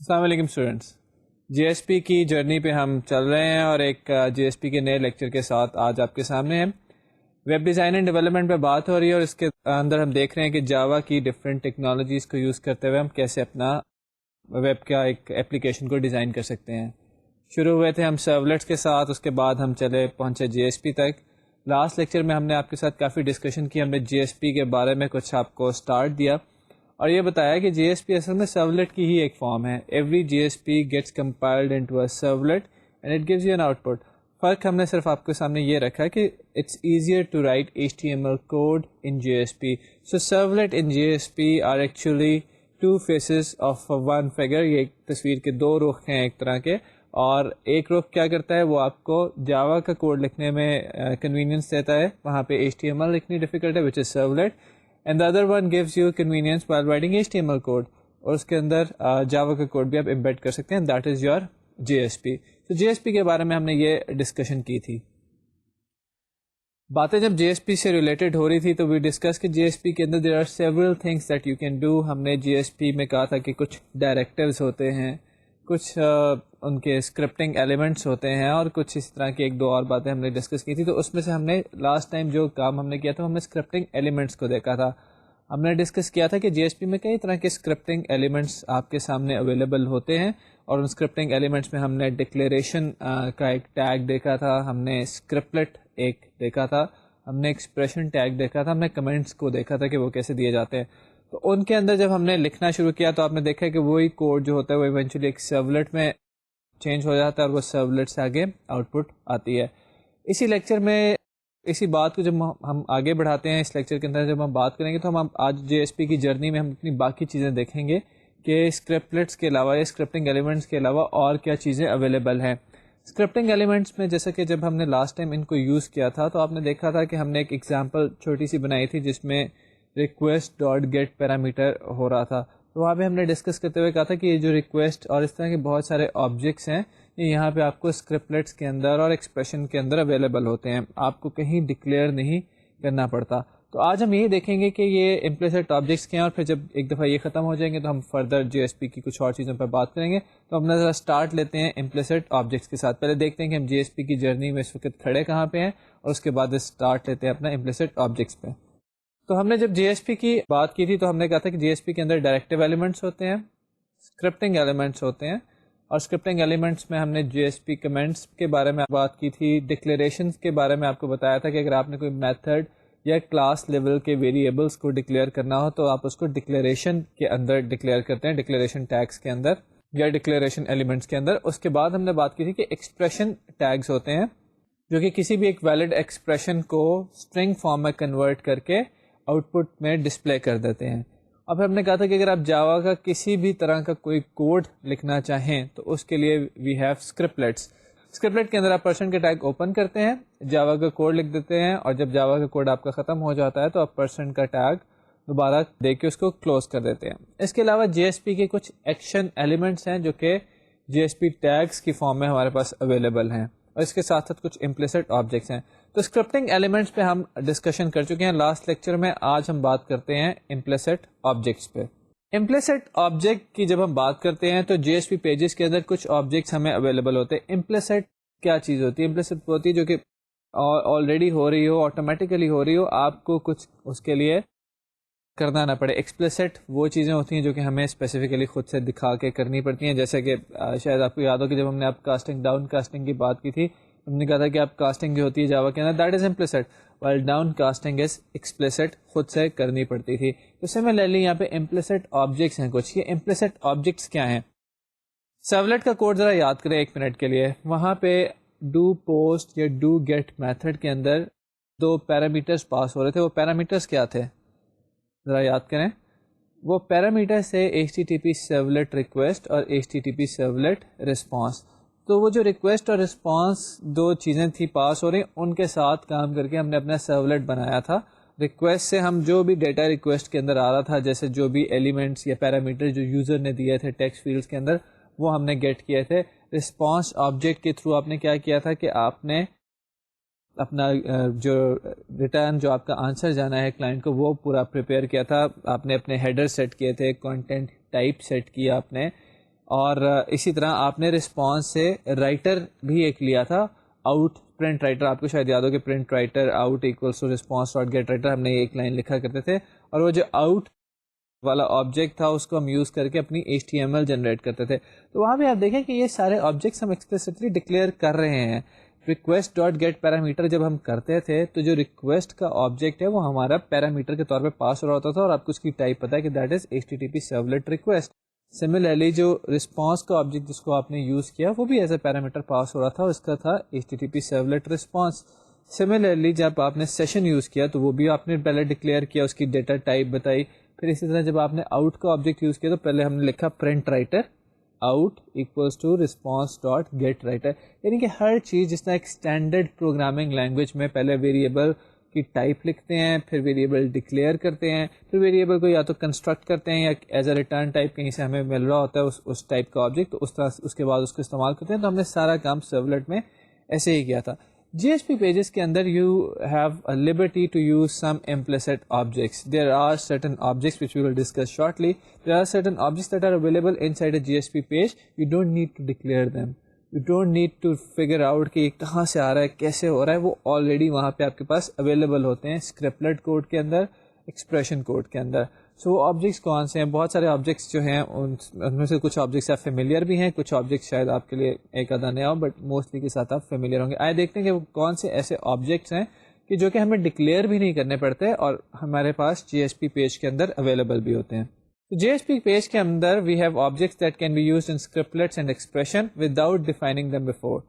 السلام علیکم اسٹوڈنٹس، جی ایس پی کی جرنی پہ ہم چل رہے ہیں اور ایک جی ایس پی کے نئے لیکچر کے ساتھ آج آپ کے سامنے ہیں۔ ویب ڈیزائن اینڈ ڈیولپمنٹ پہ بات ہو رہی ہے اور اس کے اندر ہم دیکھ رہے ہیں کہ جاوا کی ڈفرینٹ ٹیکنالوجیز کو یوز کرتے ہوئے ہم کیسے اپنا ویب کا ایک اپلیکیشن کو ڈیزائن کر سکتے ہیں۔ شروع ہوئے تھے ہم سرولیٹس کے ساتھ، اس کے بعد ہم پہنچے جی ایس پی تک۔ لاسٹ لیکچر میں ہم نے آپ کے ساتھ کافی ڈسکشن کی، ہم نے جی ایس پی کے بارے میں کچھ آپ کو اسٹارٹ دیا اور یہ بتایا کہ جی ایس پی اصل میں سرولیٹ کی ہی ایک فارم ہے۔ Every J S P gets compiled into a servlet and it gives you an output. فرق ہم نے صرف آپ کے سامنے یہ رکھا کہ it's easier to write HTML code in J S P. So servlet in J S P are actually two faces of one figure. یہ ایک تصویر کے دو رخ ہیں ایک طرح کے، اور ایک رخ کیا کرتا ہے، وہ آپ کو جاوا کا کوڈ لکھنے میں کنوینئنس دیتا ہے، وہاں پہ HTML لکھنی ڈیفیکلٹ ہے which is servlet, and the other one gives you convenience while writing HTML code، اور اس کے اندر جاوا کا کوڈ بھی آپ امبیڈ کر سکتے ہیں، that is your JSP۔ تو JSP کے بارے میں ہم نے یہ ڈسکشن کی تھی۔ باتیں جب JSP سے ریلیٹڈ ہو رہی تھی تو وی ڈسکس کہ JSP کے اندر there are several things that you can do۔ ہم نے JSP میں کہا تھا کہ کچھ ڈائریکٹیوز ہوتے ہیں، کچھ ان کے اسکرپٹنگ ایلیمنٹس ہوتے ہیں، اور کچھ اس طرح کی ایک دو اور باتیں ہم نے ڈسکس کی تھی۔ تو اس میں سے ہم نے لاسٹ ٹائم جو کام ہم نے کیا تھا ہم نے اسکرپٹنگ ایلیمنٹس کو دیکھا تھا۔ ہم نے ڈسکس کیا تھا کہ جی ایس پی میں کئی طرح کے اسکرپٹنگ ایلیمنٹس آپ کے سامنے اویلیبل ہوتے ہیں، اور ان اسکرپٹنگ ایلیمنٹس میں ہم نے ڈکلیریشن کا ایک ٹیگ دیکھا تھا، ہم نے اسکرپلٹ ایک دیکھا تھا، ہم نے ایکسپریشن ٹیگ دیکھا تھا، ہم نے کمنٹس کو دیکھا تھا کہ وہ کیسے دیے جاتے ہیں۔ تو ان کے اندر جب ہم نے لکھنا شروع کیا تو آپ نے دیکھا کہ وہی کوڈ جو ہوتا ہے وہ ایونچولی ایک سرولیٹ میں چینج ہو جاتا ہے اور وہ سرولیٹ سے آگے آؤٹ پٹ آتی ہے۔ اسی لیکچر میں اسی بات کو جب ہم آگے بڑھاتے ہیں، اس لیکچر کے اندر جب ہم بات کریں گے تو ہم آج جے ایس پی کی جرنی میں ہم اپنی باقی چیزیں دیکھیں گے کہ اسکرپٹلٹس کے علاوہ یا اسکرپٹنگ ایلیمنٹس کے علاوہ اور کیا چیزیں اویلیبل ہیں۔ اسکرپٹنگ ایلیمنٹس میں جیسا کہ جب ہم نے لاسٹ ٹائم ان کو یوز کیا تھا تو آپ نے دیکھا تھا کہ ہم نے ایک ایگزامپل چھوٹی سی بنائی تھی جس میں ریکویسٹ ڈاٹ گیٹ پیرامیٹر ہو رہا تھا۔ تو وہاں پہ ہم نے ڈسکس کرتے ہوئے کہا تھا کہ یہ جو ریکویسٹ اور اس طرح کے بہت سارے آبجیکٹس ہیں یہاں پہ آپ کو اسکرپٹلٹس کے اندر اور ایکسپریشن کے اندر اویلیبل ہوتے ہیں، آپ کو کہیں ڈکلیئر نہیں کرنا پڑتا۔ تو آج ہم یہ دیکھیں گے کہ یہ امپلیسٹ آبجیکٹس کیا ہیں، اور پھر جب ایک دفعہ یہ ختم ہو جائیں گے تو ہم فردر جی ایس پی کی کچھ اور چیزوں پر بات کریں گے۔ تو ہم ذرا اسٹارٹ لیتے ہیں امپلیسٹ آبجیکٹس کے ساتھ۔ پہلے دیکھتے ہیں کہ ہم جی ایس پی کی جرنی میں اس وقت کھڑے کہاں پہ ہیں، اور اس کے بعد اسٹارٹ لیتے ہیں اپنا امپلیسٹ آبجیکٹس پہ۔ تو ہم نے جب جی ایس پی کی بات کی تھی تو ہم نے کہا تھا کہ جی ایس پی کے اندر ڈائریکٹیو ایلیمنٹس ہوتے ہیں، اسکرپٹنگ ایلیمنٹس ہوتے ہیں، اور اسکرپٹنگ ایلیمنٹس میں ہم نے جی ایس پی کمنٹس کے بارے میں بات کی تھی، ڈکلیریشنس کے بارے میں آپ کو بتایا تھا کہ اگر آپ نے کوئی میتھڈ یا کلاس لیول کے ویریبلس کو ڈکلیئر کرنا ہو تو آپ اس کو ڈکلیریشن کے اندر ڈکلیئر کرتے ہیں، ڈکلیریشن ٹیگس کے اندر یا ڈکلیریشن ایلیمنٹس کے اندر۔ اس کے بعد ہم نے بات کی تھی کہ ایکسپریشن ٹیگس ہوتے ہیں جو کہ کسی بھی ایک ویلڈ ایکسپریشن کو اسٹرنگ فارم میں کنورٹ کر کے آؤٹ پٹ میں ڈسپلے کر دیتے ہیں۔ اب ہم نے کہا تھا کہ اگر آپ جاوا کا کسی بھی طرح کا کوئی کوڈ لکھنا چاہیں تو اس کے لیے وی ہیو اسکرپلٹس۔ اسکرپلٹ کے اندر آپ پرسن کا ٹیگ اوپن کرتے ہیں، جاوا کا کوڈ لکھ دیتے ہیں، اور جب جاوا کا کوڈ آپ کا ختم ہو جاتا ہے تو آپ پرسن کا ٹیگ دوبارہ دے کے اس کو کلوز کر دیتے ہیں۔ اس کے علاوہ جی ایس پی کے کچھ ایکشن ایلیمنٹس ہیں جو کہ جی ایس پی ٹیگس کی فارم میں ہمارے پاس اویلیبل ہیں، اور اس کے ساتھ ساتھ کچھ امپلیسٹ آبجیکٹس ہیں۔ تو اسکرپٹنگ ایلیمنٹس پہ ہم ڈسکشن کر چکے ہیں لاسٹ لیکچر میں، آج ہم بات کرتے ہیں امپلیسٹ آبجیکٹس پہ۔ امپلیسٹ آبجیکٹ کی جب ہم بات کرتے ہیں تو جی ایس پی پیجز کے اندر کچھ آبجیکٹس ہمیں اویلیبل ہوتے ہیں۔ امپلیسٹ کیا چیز ہوتی ہے؟ امپلیسٹ ہوتی ہے جو کہ آلریڈی ہو رہی ہو، آٹومیٹیکلی ہو رہی ہو، آپ کو کچھ اس کے لیے کرنا نہ پڑے۔ ایکسپلیسٹ وہ چیزیں ہوتی ہیں جو کہ ہمیں اسپیسیفکلی خود سے دکھا کے کرنی پڑتی ہیں، جیسے کہ شاید آپ کو یاد ہو کہ جب ہم نے آپ کاسٹنگ ڈاؤن کاسٹنگ کی بات کی تھی ہم نے کہا تھا کہ آپ کاسٹنگ جو ہوتی ہے جاوا کے اندر that is implicit, while down casting is explicit, خود سے کرنی پڑتی تھی۔ تو سملرلی یہاں پہ امپلیسٹ آبجیکٹس ہیں کچھ۔ یہ امپلیسٹ آبجیکٹس کیا ہیں؟ سرولیٹ کا کوڈ ذرا یاد کریں ایک منٹ کے لیے۔ وہاں پہ ڈو پوسٹ یا ڈو گیٹ میتھڈ کے اندر دو پیرامیٹرز پاس ہو رہے تھے، وہ پیرامیٹرز کیا تھے ذرا یاد کریں؟ وہ پیرامیٹر سے H T T P servlet request اور H T T P servlet response. تو وہ جو ریکویسٹ اور رسپانس دو چیزیں تھی پاس ہو رہی، ان کے ساتھ کام کر کے ہم نے اپنا سرولیٹ بنایا تھا۔ ریکویسٹ سے ہم جو بھی ڈیٹا ریکویسٹ کے اندر آ رہا تھا، جیسے جو بھی ایلیمنٹس یا پیرامیٹر جو یوزر نے دیے تھے ٹیکسٹ فیلڈس کے اندر، وہ ہم نے گیٹ کیے تھے۔ رسپانس آبجیکٹ کے تھرو آپ نے کیا کیا تھا کہ آپ نے اپنا جو ریٹرن جو آپ کا آنسر جانا ہے کلائنٹ کو وہ پورا پریپیئر کیا تھا۔ آپ نے اپنے ہیڈر سیٹ کیے تھے، کنٹینٹ ٹائپ سیٹ کیا آپ نے، اور اسی طرح آپ نے رسپانس سے رائٹر بھی ایک لیا تھا آؤٹ پرنٹ رائٹر. آپ کو شاید یاد ہو کہ print writer out equals to response dot get writer, ہم نے ایک لائن لکھا کرتے تھے, اور وہ جو آؤٹ والا آبجیکٹ تھا اس کو ہم یوز کر کے اپنی HTML جنریٹ کرتے تھے. تو وہاں پہ آپ دیکھیں کہ یہ سارے آبجیکٹس ہم ایکسپلیسٹلی ڈکلیئر کر رہے ہیں. ریکویسٹ ڈاٹ گیٹ پیرامیٹر جب ہم کرتے تھے تو جو ریکویسٹ کا آبجیکٹ ہے وہ ہمارا پیرامیٹر کے طور پہ پاس ہو رہا ہوتا تھا, اور آپ کو اس کی ٹائپ پتا ہے کہ that is HTTP servlet request. Similarly جو رسپانس کا آبجیکٹ جس کو آپ نے یوز کیا وہ بھی ایز اے پیرامیٹر پاس ہو رہا تھا, اس کا تھا HTTP سرولیٹ رسپانس. سملرلی جب آپ نے سیشن یوز کیا تو وہ بھی آپ نے پہلے ڈکلیئر کیا, اس کی ڈیٹا ٹائپ بتائی. پھر اسی طرح جب آپ نے آؤٹ کا آبجیکٹ یوز کیا تو پہلے ہم نے لکھا print writer out equals to response dot get writer. یعنی کہ ہر چیز جس طرح ایک اسٹینڈرڈ پروگرامنگ لینگویج میں پہلے ویریبل کی ٹائپ لکھتے ہیں, پھر ویریبل ڈکلیئر کرتے ہیں, پھر ویریبل کو یا تو کنسٹرکٹ کرتے ہیں یا ایز اے ریٹرن ٹائپ کہیں سے ہمیں مل رہا ہوتا ہے اس ٹائپ کا آبجیکٹ, تو اس طرح اس کے بعد اس کو استعمال کرتے ہیں. تو ہم نے سارا کام سرولیٹ میں ایسے ہی کیا تھا. GSP پیجز کے اندر you have a liberty to use some implicit objects. There are certain objects which we will discuss shortly. There are certain objects that are available inside a GSP page. You don't need to declare them. You don't need to figure out کہ یہ کہاں سے آ رہا ہے, کیسے ہو رہا ہے. وہ آلریڈی وہاں پہ آپ کے پاس اویلیبل ہوتے ہیں اسکرپلٹ کوڈ کے اندر, ایکسپریشن کوڈ کے اندر. سو وہ آبجیکٹس کون سے ہیں؟ بہت سارے آبجیکٹس جو ہیں ان میں سے کچھ آبجیکٹس آپ فیملیئر بھی ہیں, کچھ آبجیکٹس شاید آپ کے لیے ایک آدھا نیا ہو, بٹ موسٹلی کے ساتھ آپ فیملیئر ہوں گے. آئے دیکھتے ہیں کہ وہ کون سے ایسے آبجیکٹس ہیں کہ جو کہ ہمیں ڈکلیئر بھی نہیں کرنے پڑتے اور ہمارے پاس GSP پیج کے اندر اویلیبل بھی ہوتے ہیں. GSP پیج کے اندر we have objects that can be used in scriptlets and expression without defining them before.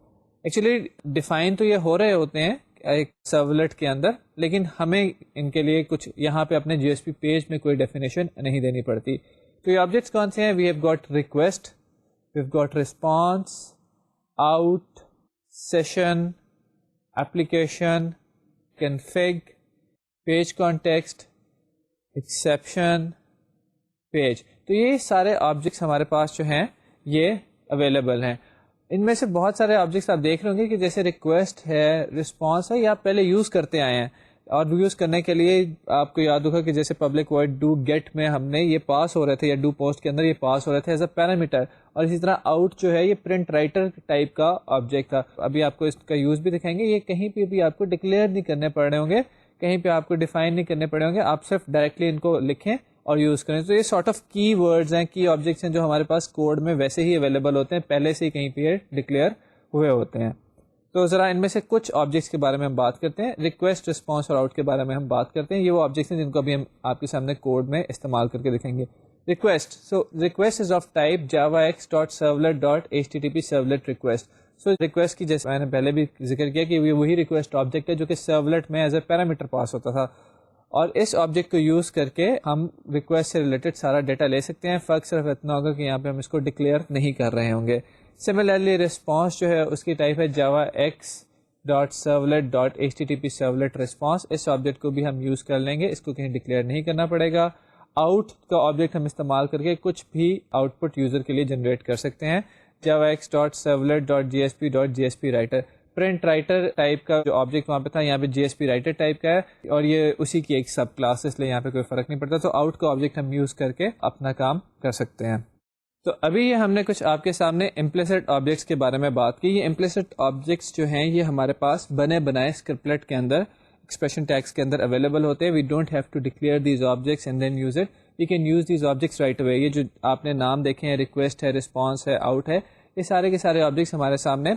Actually define تو یہ ہو رہے ہوتے ہیں ایک سرولٹ کے اندر, لیکن ہمیں ان کے لیے کچھ یہاں پہ اپنے GSP پیج میں کوئی ڈیفینیشن نہیں دینی پڑتی. تو یہ آبجیکٹس کون سے ہیں؟ We have got request, we have got response, out, session, application, config, page context, exception, page. تو یہ سارے آبجیکٹس ہمارے پاس جو ہیں یہ اویلیبل ہیں. ان میں سے بہت سارے آبجیکٹس آپ دیکھ رہے ہوں گے کہ جیسے ریکویسٹ ہے, رسپانس ہے, یہ آپ پہلے یوز کرتے آئے ہیں, اور یوز کرنے کے لیے آپ کو یاد ہوگا کہ جیسے پبلک وائڈ ڈو گیٹ میں ہم نے یہ پاس ہو رہے تھے, یا ڈو پوسٹ کے اندر یہ پاس ہو رہے تھے ایز اے پیرامیٹر. اور اسی طرح آؤٹ جو ہے یہ پرنٹ رائٹر ٹائپ کا آبجیکٹ تھا. ابھی آپ کو اس کا یوز بھی دکھائیں گے. یہ کہیں پہ بھی آپ کو ڈکلیئر نہیں کرنے پڑ رہے ہوں گے, کہیں پہ آپ کو ڈیفائن نہیں کرنے پڑے ہوں گے, آپ صرف ڈائریکٹلی ان کو لکھیں اور یوز کریں. تو یہ سارٹ آف کی ورڈز ہیں, کی آبجیکٹس ہیں جو ہمارے پاس کوڈ میں ویسے ہی اویلیبل ہوتے ہیں, پہلے سے ہی کہیں پہ ڈکلیئر ہوئے ہوتے ہیں. تو ذرا ان میں سے کچھ آبجیکٹس کے بارے میں ہم بات کرتے ہیں. ریکویسٹ, رسپانس اور آؤٹ کے بارے میں ہم بات کرتے ہیں. یہ وہ آبجیکٹس ہیں جن کو ابھی ہم آپ کے سامنے کوڈ میں استعمال کر کے دکھیں گے. Request, so request is of type javax.servlet.http servlet request. So request کی جیسے میں نے پہلے بھی ذکر کیا کہ یہ وہی ریکویسٹ آبجیکٹ ہے جو کہ سرولٹ میں ایز اے پیرامیٹر پاس ہوتا تھا, اور اس آبجیکٹ کو یوز کر کے ہم ریکویسٹ سے ریلیٹڈ سارا ڈیٹا لے سکتے ہیں. فرق صرف اتنا ہوگا کہ یہاں پہ ہم اس کو ڈکلیئر نہیں کر رہے ہوں گے. سملرلی رسپانس جو ہے اس کی ٹائپ ہے javax.servlet.http servlet response. اس آبجیکٹ کو بھی ہم یوز کر لیں گے, اس کو کہیں ڈکلیئر نہیں کرنا پڑے گا. آؤٹ کا آبجیکٹ ہم استعمال کر کے کچھ بھی آؤٹ پٹ یوزر کے لیے جنریٹ کر سکتے ہیں. javax.servlet.gsp writer. Print writer type کا جو آبجیکٹ وہاں پہ تھا یہاں پہ GSP رائٹر ٹائپ کا ہے, اور یہ اسی کی ایک سب کلاس ہے, اس لیے یہاں پہ کوئی فرق نہیں پڑتا. تو آؤٹ کا آبجیکٹ ہم یوز کر کے اپنا کام کر سکتے ہیں. تو ابھی یہ ہم نے کچھ آپ کے سامنے امپلیسٹ آبجیکٹس کے بارے میں بات کی. یہ امپلیسٹ آبجیکٹس جو ہیں یہ ہمارے پاس بنے بنائے اسکرپلٹ کے اندر, ایکسپریشن ٹیگس کے اندر اویلیبل ہوتے ہیں. We don't have to declare these objects and then use it, we can use these objects right away. یہ جو آپ نے نام دیکھے ہیں, ریکویسٹ ہے, رسپانس ہے, آؤٹ ہے, یہ سارے کے سارے آبجیکٹس ہمارے سامنے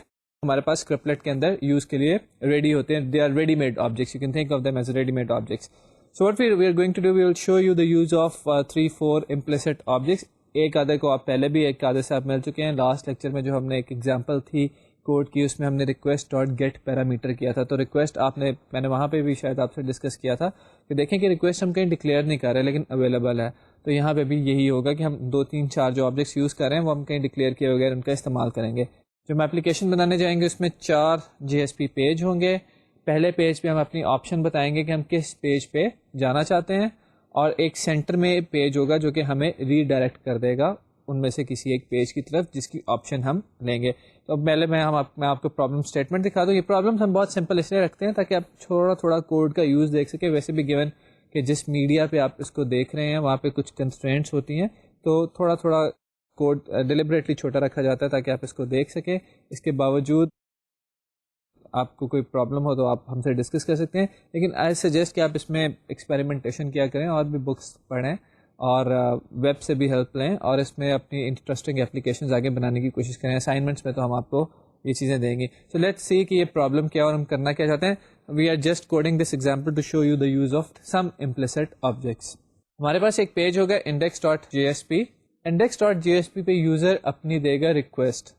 ہمارے پاس اسکرپلٹ کے اندر یوز کے لیے ریڈی ہوتے ہیں. They are ready made objects, you can think of them as ready made objects. So what we are going to do, we will show you the use of 3-4 implicit objects. ایک آدھے کو آپ پہلے بھی ایک آدھے سے آپ مل چکے ہیں. لاسٹ لیکچر میں جو ہم نے ایک ایگزامپل تھی کوڈ کی, اس میں ہم نے ریکویسٹ ڈاٹ گیٹ پیرامیٹر کیا تھا. تو ریکویسٹ میں نے وہاں پہ بھی شاید آپ سے ڈسکس کیا تھا کہ دیکھیں کہ ریکویسٹ ہم کہیں ڈکلیئر نہیں کر رہے لیکن اویلیبل ہے. تو یہاں پہ بھی یہی ہوگا کہ ہم 2-3-4 جو آبجیکٹس یوز کر رہے ہیں وہ ہم کہیں ڈکلیئر کیے بغیر ان کا استعمال کریں گے. جو ہم اپلیکیشن بنانے جائیں گے اس میں 4 GSP پیج ہوں گے. پہلے پیج پہ ہم اپنی آپشن بتائیں گے کہ ہم کس پیج پہ جانا چاہتے ہیں, اور ایک سینٹر میں پیج ہوگا جو کہ ہمیں ری ڈائریکٹ کر دے گا ان میں سے کسی ایک پیج کی طرف جس کی آپشن ہم لیں گے. تو اب پہلے میں آپ کو پرابلم اسٹیٹمنٹ دکھا دوں. یہ پرابلمس ہم بہت سمپل اس لیے رکھتے ہیں تاکہ آپ تھوڑا کوڈ کا یوز دیکھ سکیں. ویسے بھی گیون کہ جس میڈیا پہ آپ اس کو دیکھ رہے ہیں وہاں پہ کچھ کنسٹرینٹس ہوتی ہیں, تو تھوڑا کوڈ ڈیلیبریٹلی چھوٹا رکھا جاتا ہے تاکہ آپ اس کو دیکھ سکیں. اس کے باوجود آپ کو کوئی پرابلم ہو تو آپ ہم سے ڈسکس کر سکتے ہیں, لیکن آئی سجیسٹ کہ آپ اس میں ایکسپیریمنٹیشن کیا کریں اور بھی بکس پڑھیں اور ویب سے بھی ہیلپ لیں اور اس میں اپنی انٹرسٹنگ اپلیکیشنز آگے بنانے کی کوشش کریں. اسائنمنٹس میں تو ہم آپ کو یہ چیزیں دیں گے. سو لیٹس سی کہ یہ پرابلم کیا اور ہم کرنا کیا چاہتے ہیں. We are just coding this example to show you the use of some implicit objects. ہمارے پاس ایک پیج ہوگا index.jsp. index.jsp پہ یوزر اپنی دے گا ریکویسٹ.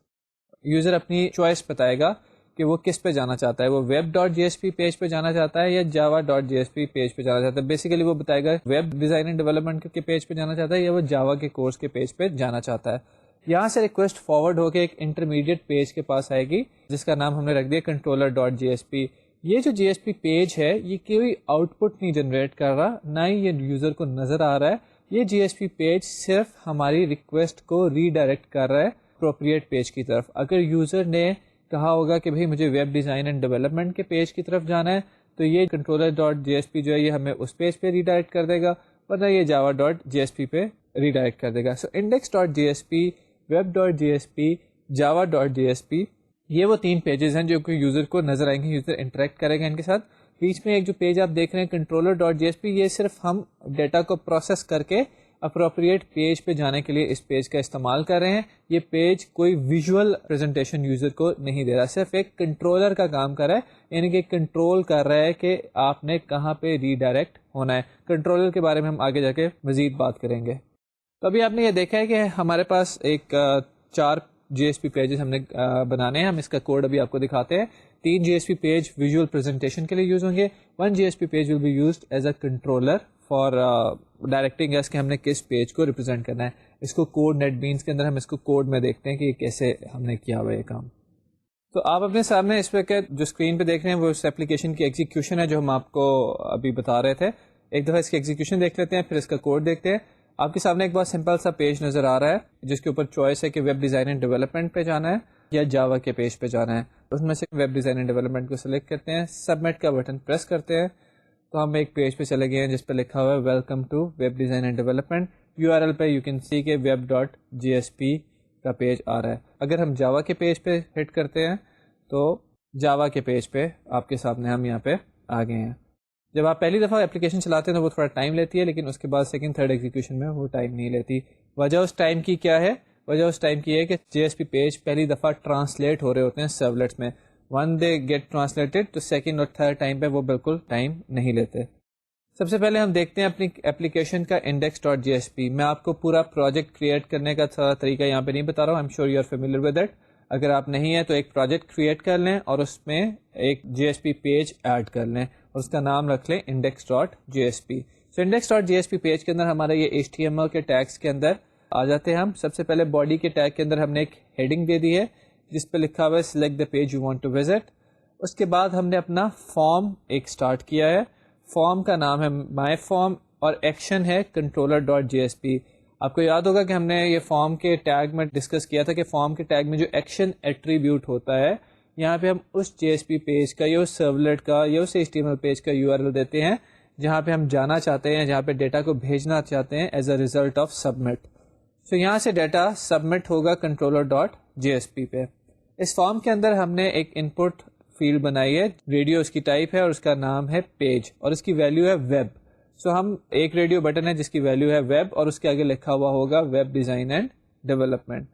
یوزر اپنی چوائس بتائے گا کہ وہ کس پہ جانا چاہتا ہے, وہ web.jsp پیج پہ جانا چاہتا ہے یا java.jsp پیج پہ جانا چاہتا ہے. بیسیکلی وہ بتائے گا ویب ڈیزائن اینڈ ڈیولپمنٹ کے پیج پہ جانا چاہتا ہے یا وہ جاوا کے کورس کے پیج پہ جانا چاہتا ہے. یہاں سے ریکویسٹ فارورڈ ہو کے ایک انٹرمیڈیٹ پیج کے پاس آئے گی جس کا نام ہم نے رکھ دیا controller.jsp. یہ جو JSP پیج ہے یہ کوئی آؤٹ پٹ نہیں جنریٹ کر رہا, نہ ہی یہ یوزر کو نظر آ رہا ہے. یہ JSP پیج صرف ہماری ریکویسٹ کو ریڈائریکٹ کر رہا ہے اپروپریٹ پیج کی طرف. اگر یوزر نے کہا ہوگا کہ بھئی مجھے ویب ڈیزائن اینڈ ڈیولپمنٹ کے پیج کی طرف جانا ہے تو یہ controller.jsp جو ہے یہ ہمیں اس پیج پہ ریڈائریکٹ کر دے گا, ورنہ یہ java.jsp پہ ریڈائریکٹ کر دے گا. سو index.jsp, web.jsp, java.jsp یہ وہ 3 پیجز ہیں جو کہ یوزر کو نظر آئیں گے, یوزر انٹریکٹ کرے گا ان کے ساتھ. بیچ میں ایک جو پیج آپ دیکھ رہے ہیں controller.jsp, یہ صرف ہم ڈیٹا کو پروسیس کر کے اپروپریٹ پیج پہ جانے کے لیے اس پیج کا استعمال کر رہے ہیں. یہ پیج کوئی ویژول پریزنٹیشن یوزر کو نہیں دے رہا, صرف ایک کنٹرولر کا کام کر رہا ہے, یعنی کہ کنٹرول کر رہا ہے کہ آپ نے کہاں پہ ریڈائریکٹ ہونا ہے. کنٹرولر کے بارے میں ہم آگے جا کے مزید بات کریں گے. تو ابھی آپ نے یہ دیکھا ہے کہ ہمارے پاس ایک 4 JSP پیجز ہم نے بنانے ہیں. ہم اس کا کوڈ ابھی آپ کو دکھاتے ہیں. 3 JSP پیج ویژول پریزنٹیشن کے لیے یوز ہوں گے. 1 JSP page will be used as a controller for directing ایس کہ ہم نے کس پیج کو ریپرزینٹ کرنا ہے. اس کو کوڈ نیٹ بینس کے اندر ہم اس کو کوڈ میں دیکھتے ہیں کہ کیسے ہم نے کیا ہوا یہ کام. تو آپ اپنے سامنے اس پہ جو اسکرین پہ دیکھ رہے ہیں وہ اس ایپلیکیشن کی ایگزیکیوشن ہے جو ہم آپ کو ابھی بتا رہے تھے. ایک دفعہ اس کی ایگزیکیوشن دیکھ لیتے ہیں, پھر اس کا کوڈ دیکھتے ہیں. آپ کے سامنے ایک بہت سمپل سا پیج نظر آ رہا ہے جس کے اوپر چوائس ہے کہ ویب ڈیزائن اینڈ ڈیولپمنٹ پہ جانا ہے یا جاوا کے پیج پہ جانا ہے. اس میں سے ویب ڈیزائن اینڈ ڈیولپمنٹ کو سلیکٹ کرتے ہیں, سبمٹ کا بٹن پریس کرتے ہیں تو ہم ایک پیج پہ چلے گئے ہیں جس پہ لکھا ہوا ہے welcome to web design and development. URL پہ یو کین سی کہ web.jsp کا پیج آ رہا ہے. اگر ہم جاوا کے پیج پہ ہٹ کرتے ہیں تو جاوا کے پیج پہ آپ کے سامنے ہم یہاں پہ آ گئے ہیں. جب آپ پہلی دفعہ اپلیکیشن چلاتے ہیں تو وہ تھوڑا ٹائم لیتی ہے, لیکن اس کے بعد سیکنڈ تھرڈ ایگزیکیوشن میں وہ ٹائم نہیں لیتی. وجہ اس ٹائم کی کیا ہے؟ وجہ اس ٹائم کی ہے کہ JSP پیج پہلی دفعہ ٹرانسلیٹ ہو رہے ہوتے ہیں سرولیٹس میں. ون دے گیٹ ٹرانسلیٹڈ تو سیکنڈ اور تھرڈ ٹائم پہ وہ بالکل ٹائم نہیں لیتے. سب سے پہلے ہم دیکھتے ہیں اپنی اپلیکیشن کا index.jsp. میں آپ کو پورا پروجیکٹ کریٹ کرنے کا طریقہ یہاں پہ نہیں بتا رہا ہوں. I'm sure you are familiar with it. اگر آپ نہیں ہیں تو ایک پروجیکٹ کریٹ کر لیں اور اس میں ایک JSP پیج ایڈ کر لیں اور اس کا نام رکھ لیں index.jsp. سو index.jsp پیج کے اندر ہمارا یہ HTML کے ٹیگس کے اندر آ جاتے ہیں. ہم سب سے پہلے باڈی کے ٹیگ کے اندر ہم نے ایک ہیڈنگ دے دی ہے جس پہ لکھا ہوا ہے select the page you want to visit. اس کے بعد ہم نے اپنا فارم ایک اسٹارٹ کیا ہے. فارم کا نام ہے مائی فارم اور ایکشن ہے controller.jsp. آپ کو یاد ہوگا کہ ہم نے یہ فارم کے ٹیگ میں ڈسکس کیا تھا کہ فارم کے ٹیگ میں جو ایکشن ایٹریبیوٹ ہوتا ہے یہاں پہ ہم اس JSP پیج کا یا اس سرولیٹ کا یا اس HTML پیج کا URL دیتے ہیں جہاں پہ ہم جانا چاہتے ہیں, جہاں پہ ڈیٹا کو بھیجنا چاہتے ہیں as a result of submit. So یہاں سے ڈیٹا سبمٹ ہوگا controller.jsp پہ. اس فارم کے اندر ہم نے ایک ان پٹ فیلڈ بنائی ہے, ریڈیو اس کی ٹائپ ہے اور اس کا نام ہے پیج اور اس کی ویلیو ہے ویب. سو ہم ایک ریڈیو بٹن ہے جس کی ویلیو ہے ویب اور اس کے آگے لکھا ہوا ہوگا web design and development.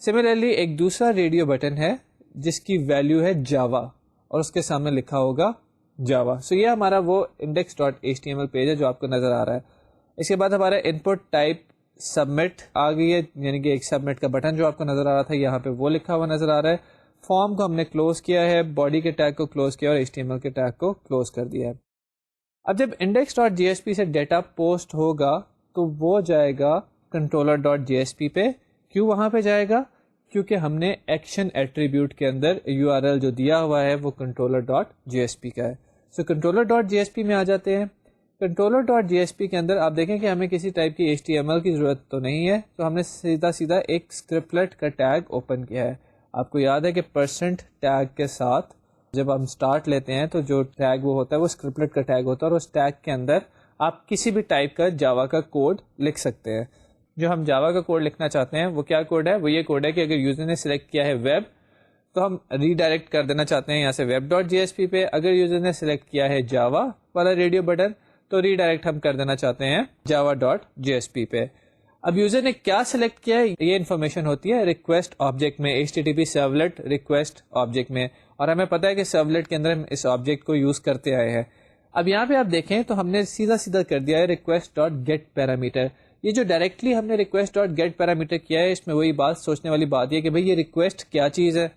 Similarly ایک دوسرا ریڈیو بٹن ہے جس کی ویلیو ہے جاوا اور اس کے سامنے لکھا ہوگا جاوا. سو یہ ہمارا وہ index.html پیج ہے جو آپ کو نظر آ رہا ہے. اس کے بعد ہمارا ان پٹ ٹائپ سبمٹ آ گئی ہے, یعنی کہ ایک سبمٹ کا بٹن جو آپ کو نظر آ رہا تھا یہاں پہ وہ لکھا ہوا نظر آ رہا ہے. فارم کو ہم نے کلوز کیا ہے, باڈی کے ٹیگ کو کلوز کیا اور HTML کے ٹیگ کو کلوز کر دیا ہے. اب جب index.jsp سے ڈیٹا پوسٹ ہوگا تو وہ جائے گا controller.jsp پہ. کیوں وہاں پہ جائے گا؟ کیونکہ ہم نے ایکشن ایٹریبیوٹ کے اندر URL جو دیا ہوا ہے وہ controller.jsp کا ہے. سو controller.jsp میں آ جاتے ہیں. controller.jsp کے اندر آپ دیکھیں کہ ہمیں کسی ٹائپ کی HTML کی ضرورت تو نہیں ہے, تو ہم نے سیدھا ایک اسکرپٹلیٹ کا ٹیگ اوپن کیا ہے. آپ کو یاد ہے کہ پرسنٹ ٹیگ کے ساتھ جب ہم اسٹارٹ لیتے ہیں تو جو ٹیگ وہ ہوتا ہے وہ اسکرپٹلیٹ کا ٹیگ ہوتا ہے اور اس ٹیگ کے اندر آپ کسی بھی ٹائپ کا جاوا کا کوڈ لکھ سکتے ہیں. جو ہم جاوا کا کوڈ لکھنا چاہتے ہیں وہ کیا کوڈ ہے؟ وہ یہ کوڈ ہے کہ اگر یوزر نے سلیکٹ کیا ہے ویب تو ہم ریڈائریکٹ کر دینا چاہتے ہیں یہاں سے web dot J S P پہ. اگر یوزر نے سلیکٹ کیا ہے جاوا والا ریڈیو بٹن تو ریڈائریکٹ ہم کر دینا چاہتے ہیں Java dot J S P پہ. اب یوزر نے کیا سلیکٹ کیا ہے یہ انفارمیشن ہوتی ہے ریکویسٹ آبجیکٹ میں, HTTP سرولیٹ ریکویسٹ آبجیکٹ میں, اور ہمیں پتا ہے کہ سرولیٹ کے اندر ہم اس آبجیکٹ کو یوز کرتے آئے ہیں. اب یہاں پہ آپ دیکھیں تو ہم نے سیدھا کر دیا ہے ریکویسٹ ڈاٹ گیٹ پیرامیٹر. یہ جو ڈائریکٹلی ہم نے ریکویسٹ ڈاٹ گیٹ پیرامیٹر کیا ہے اس میں وہی بات سوچنے والی بات یہ کہ بھئی یہ ریکویسٹ کیا چیز ہے.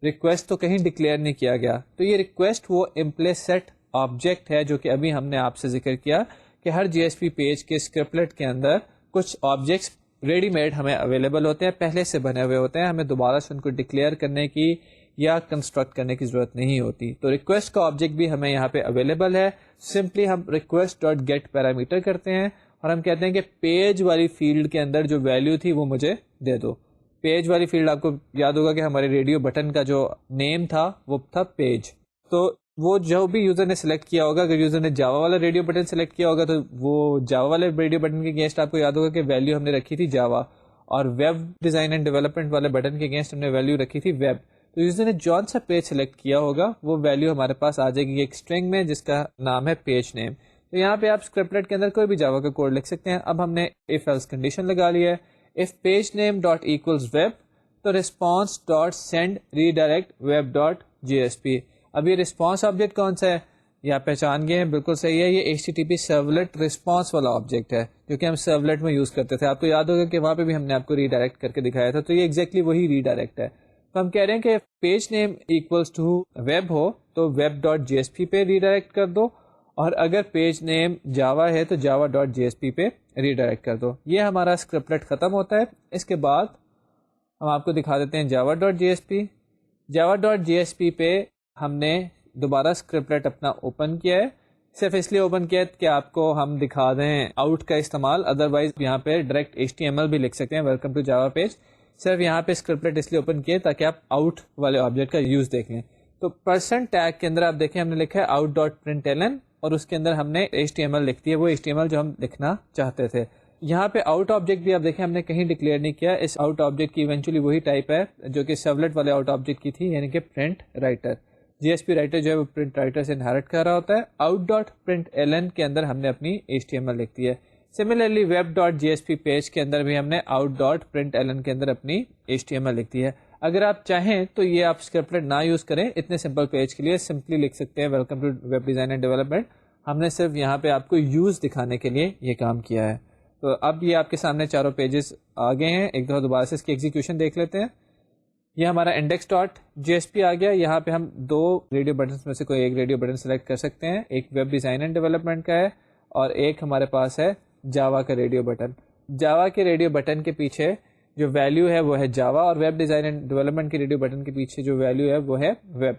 ریکویسٹ تو کہیں ڈکلیئر نہیں کیا گیا, تو یہ ریکویسٹ وہ امپلیسٹ آبجیکٹ ہے جو کہ ابھی ہم نے آپ سے ذکر کیا کہ ہر جی ایس پی پیج کے اسکرپلٹ کے اندر کچھ آبجیکٹس ریڈی میڈ ہمیں اویلیبل ہوتے ہیں, پہلے سے بنے ہوئے ہوتے ہیں, ہمیں دوبارہ سے ان کو ڈکلیئر کرنے کی یا کنسٹرکٹ کرنے کی ضرورت نہیں ہوتی. تو ریکویسٹ کا آبجیکٹ بھی ہمیں یہاں پہ اویلیبل ہے. سمپلی ہم ریکویسٹ ڈاٹ گیٹ پیرامیٹر کرتے ہیں اور ہم کہتے ہیں کہ پیج والی فیلڈ کے اندر جو ویلیو تھی وہ مجھے دے دو. پیج والی فیلڈ آپ کو یاد ہوگا کہ ہمارے ریڈیو بٹن کا جو نیم تھا وہ تھا پیج. تو وہ جو بھی یوزر نے سلیکٹ کیا ہوگا, اگر یوزر نے جاوا والا ریڈیو بٹن سلیکٹ کیا ہوگا تو وہ جاوا والے ریڈیو بٹن کے اگینسٹ آپ کو یاد ہوگا کہ ویلیو ہم نے رکھی تھی جاوا, اور ویب ڈیزائن اینڈ ڈیولپمنٹ والے بٹن کے اگینسٹ ہم نے ویلیو رکھی تھی ویب. تو یوزر نے جون سا پیج سلیکٹ کیا ہوگا وہ ویلیو ہمارے پاس آ جائے گی ایک اسٹرنگ میں جس کا نام ہے پیج نیم. تو یہاں پہ آپ اسکرپلٹ کے اندر کوئی بھی جاوا کا کوڈ لکھ سکتے ہیں. اب ہم نے اف ایلس کنڈیشن لگا لی ہے. If page name dot equals web تو response dot send redirect web dot J S P. اب یہ ریسپانس آبجیکٹ کون سا ہے یہ آپ پہچان گئے ہیں, بالکل صحیح ہے, یہ HTTP سرولیٹ ریسپانس والا آبجیکٹ ہے جو کہ ہم سرولیٹ میں یوز کرتے تھے. آپ کو یاد ہوگا کہ وہاں پہ بھی ہم نے آپ کو ریڈائریکٹ کر کے دکھایا تھا, تو یہ ایگزیکٹلی وہی ریڈائریکٹ ہے. تو ہم کہہ رہے ہیں کہ page name equals to web ہو تو web dot J S P پہ ریڈائریکٹ کر دو, اور اگر پیج نیم جاوا ہے تو Java dot J S P پہ ریڈائریکٹ کر دو. یہ ہمارا اسکرپلٹ ختم ہوتا ہے. اس کے بعد ہم آپ کو دکھا دیتے ہیں جاوا ڈاٹ جی ایس پی. Java dot J S P پہ ہم نے دوبارہ اسکرپلٹ اپنا اوپن کیا ہے, صرف اس لیے اوپن کیا ہے کہ آپ کو ہم دکھا دیں آؤٹ کا استعمال, ادروائز یہاں پہ ڈائریکٹ HTML بھی لکھ سکتے ہیں ویلکم ٹو جاوا پیج. صرف یہاں پہ اسکرپلٹ اس لیے اوپن کیا تاکہ آپ آؤٹ والے آبجیکٹ کا یوز دیکھ لیں. تو پرسنٹ ٹیگ کے اندر آپ دیکھیں ہم نے لکھا ہے آؤٹ ڈاٹ پرنٹ ایلن, اور اس کے اندر ہم نے HTML لکھ دی ہے, وہ HTML جو ہم لکھنا چاہتے تھے. یہاں پہ آؤٹ آبجیکٹ بھی آپ دیکھیں ہم نے کہیں ڈکلیئر نہیں کیا. اس آؤٹ آبجیکٹ کی ایونچولی وہی ٹائپ ہے جو کہ سرولیٹ والے آؤٹ آبجیکٹ کی تھی, یعنی کہ پرنٹ رائٹر. جی ایس پی رائٹر جو ہے وہ پرنٹ رائٹر سے انہیرٹ کر رہا ہوتا ہے. آؤٹ ڈاٹ پرنٹ ایلن کے اندر ہم نے اپنی HTML لکھ دی ہے. Similarly web dot J S P page کے اندر بھی ہم نے آؤٹ ڈاٹ پرنٹ ایلن کے اندر اپنی HTML لکھ دی ہے. اگر آپ چاہیں تو یہ آپ اسکرپلٹ نہ یوز کریں, اتنے سمپل پیج کے لیے سمپلی لکھ سکتے ہیں welcome to web design and development. ہم نے صرف یہاں پہ آپ کو یوز دکھانے کے لیے یہ کام کیا ہے. تو اب یہ آپ کے سامنے چاروں پیجز آ گئے ہیں. ایک دفعہ دوبارہ سے اس کی ایگزیکیوشن دیکھ لیتے ہیں. یہ ہمارا انڈیکس ڈاٹ جی ایس پی آ گیا. یہاں پہ ہم دو ریڈیو بٹنس میں سے کوئی ایک ریڈیو بٹن سلیکٹ کر سکتے ہیں. ایک ویب ڈیزائن اینڈ ڈیولپمنٹ کا ہے اور ایک ہمارے پاس ہے جاوا کا ریڈیو بٹن. جاوا کے ریڈیو بٹن کے پیچھے جو ویلیو ہے وہ ہے جاوا, اور ویب ڈیزائن اینڈ ڈیولپمنٹ کے ریڈیو بٹن کے پیچھے جو ویلیو ہے وہ ہے ویب.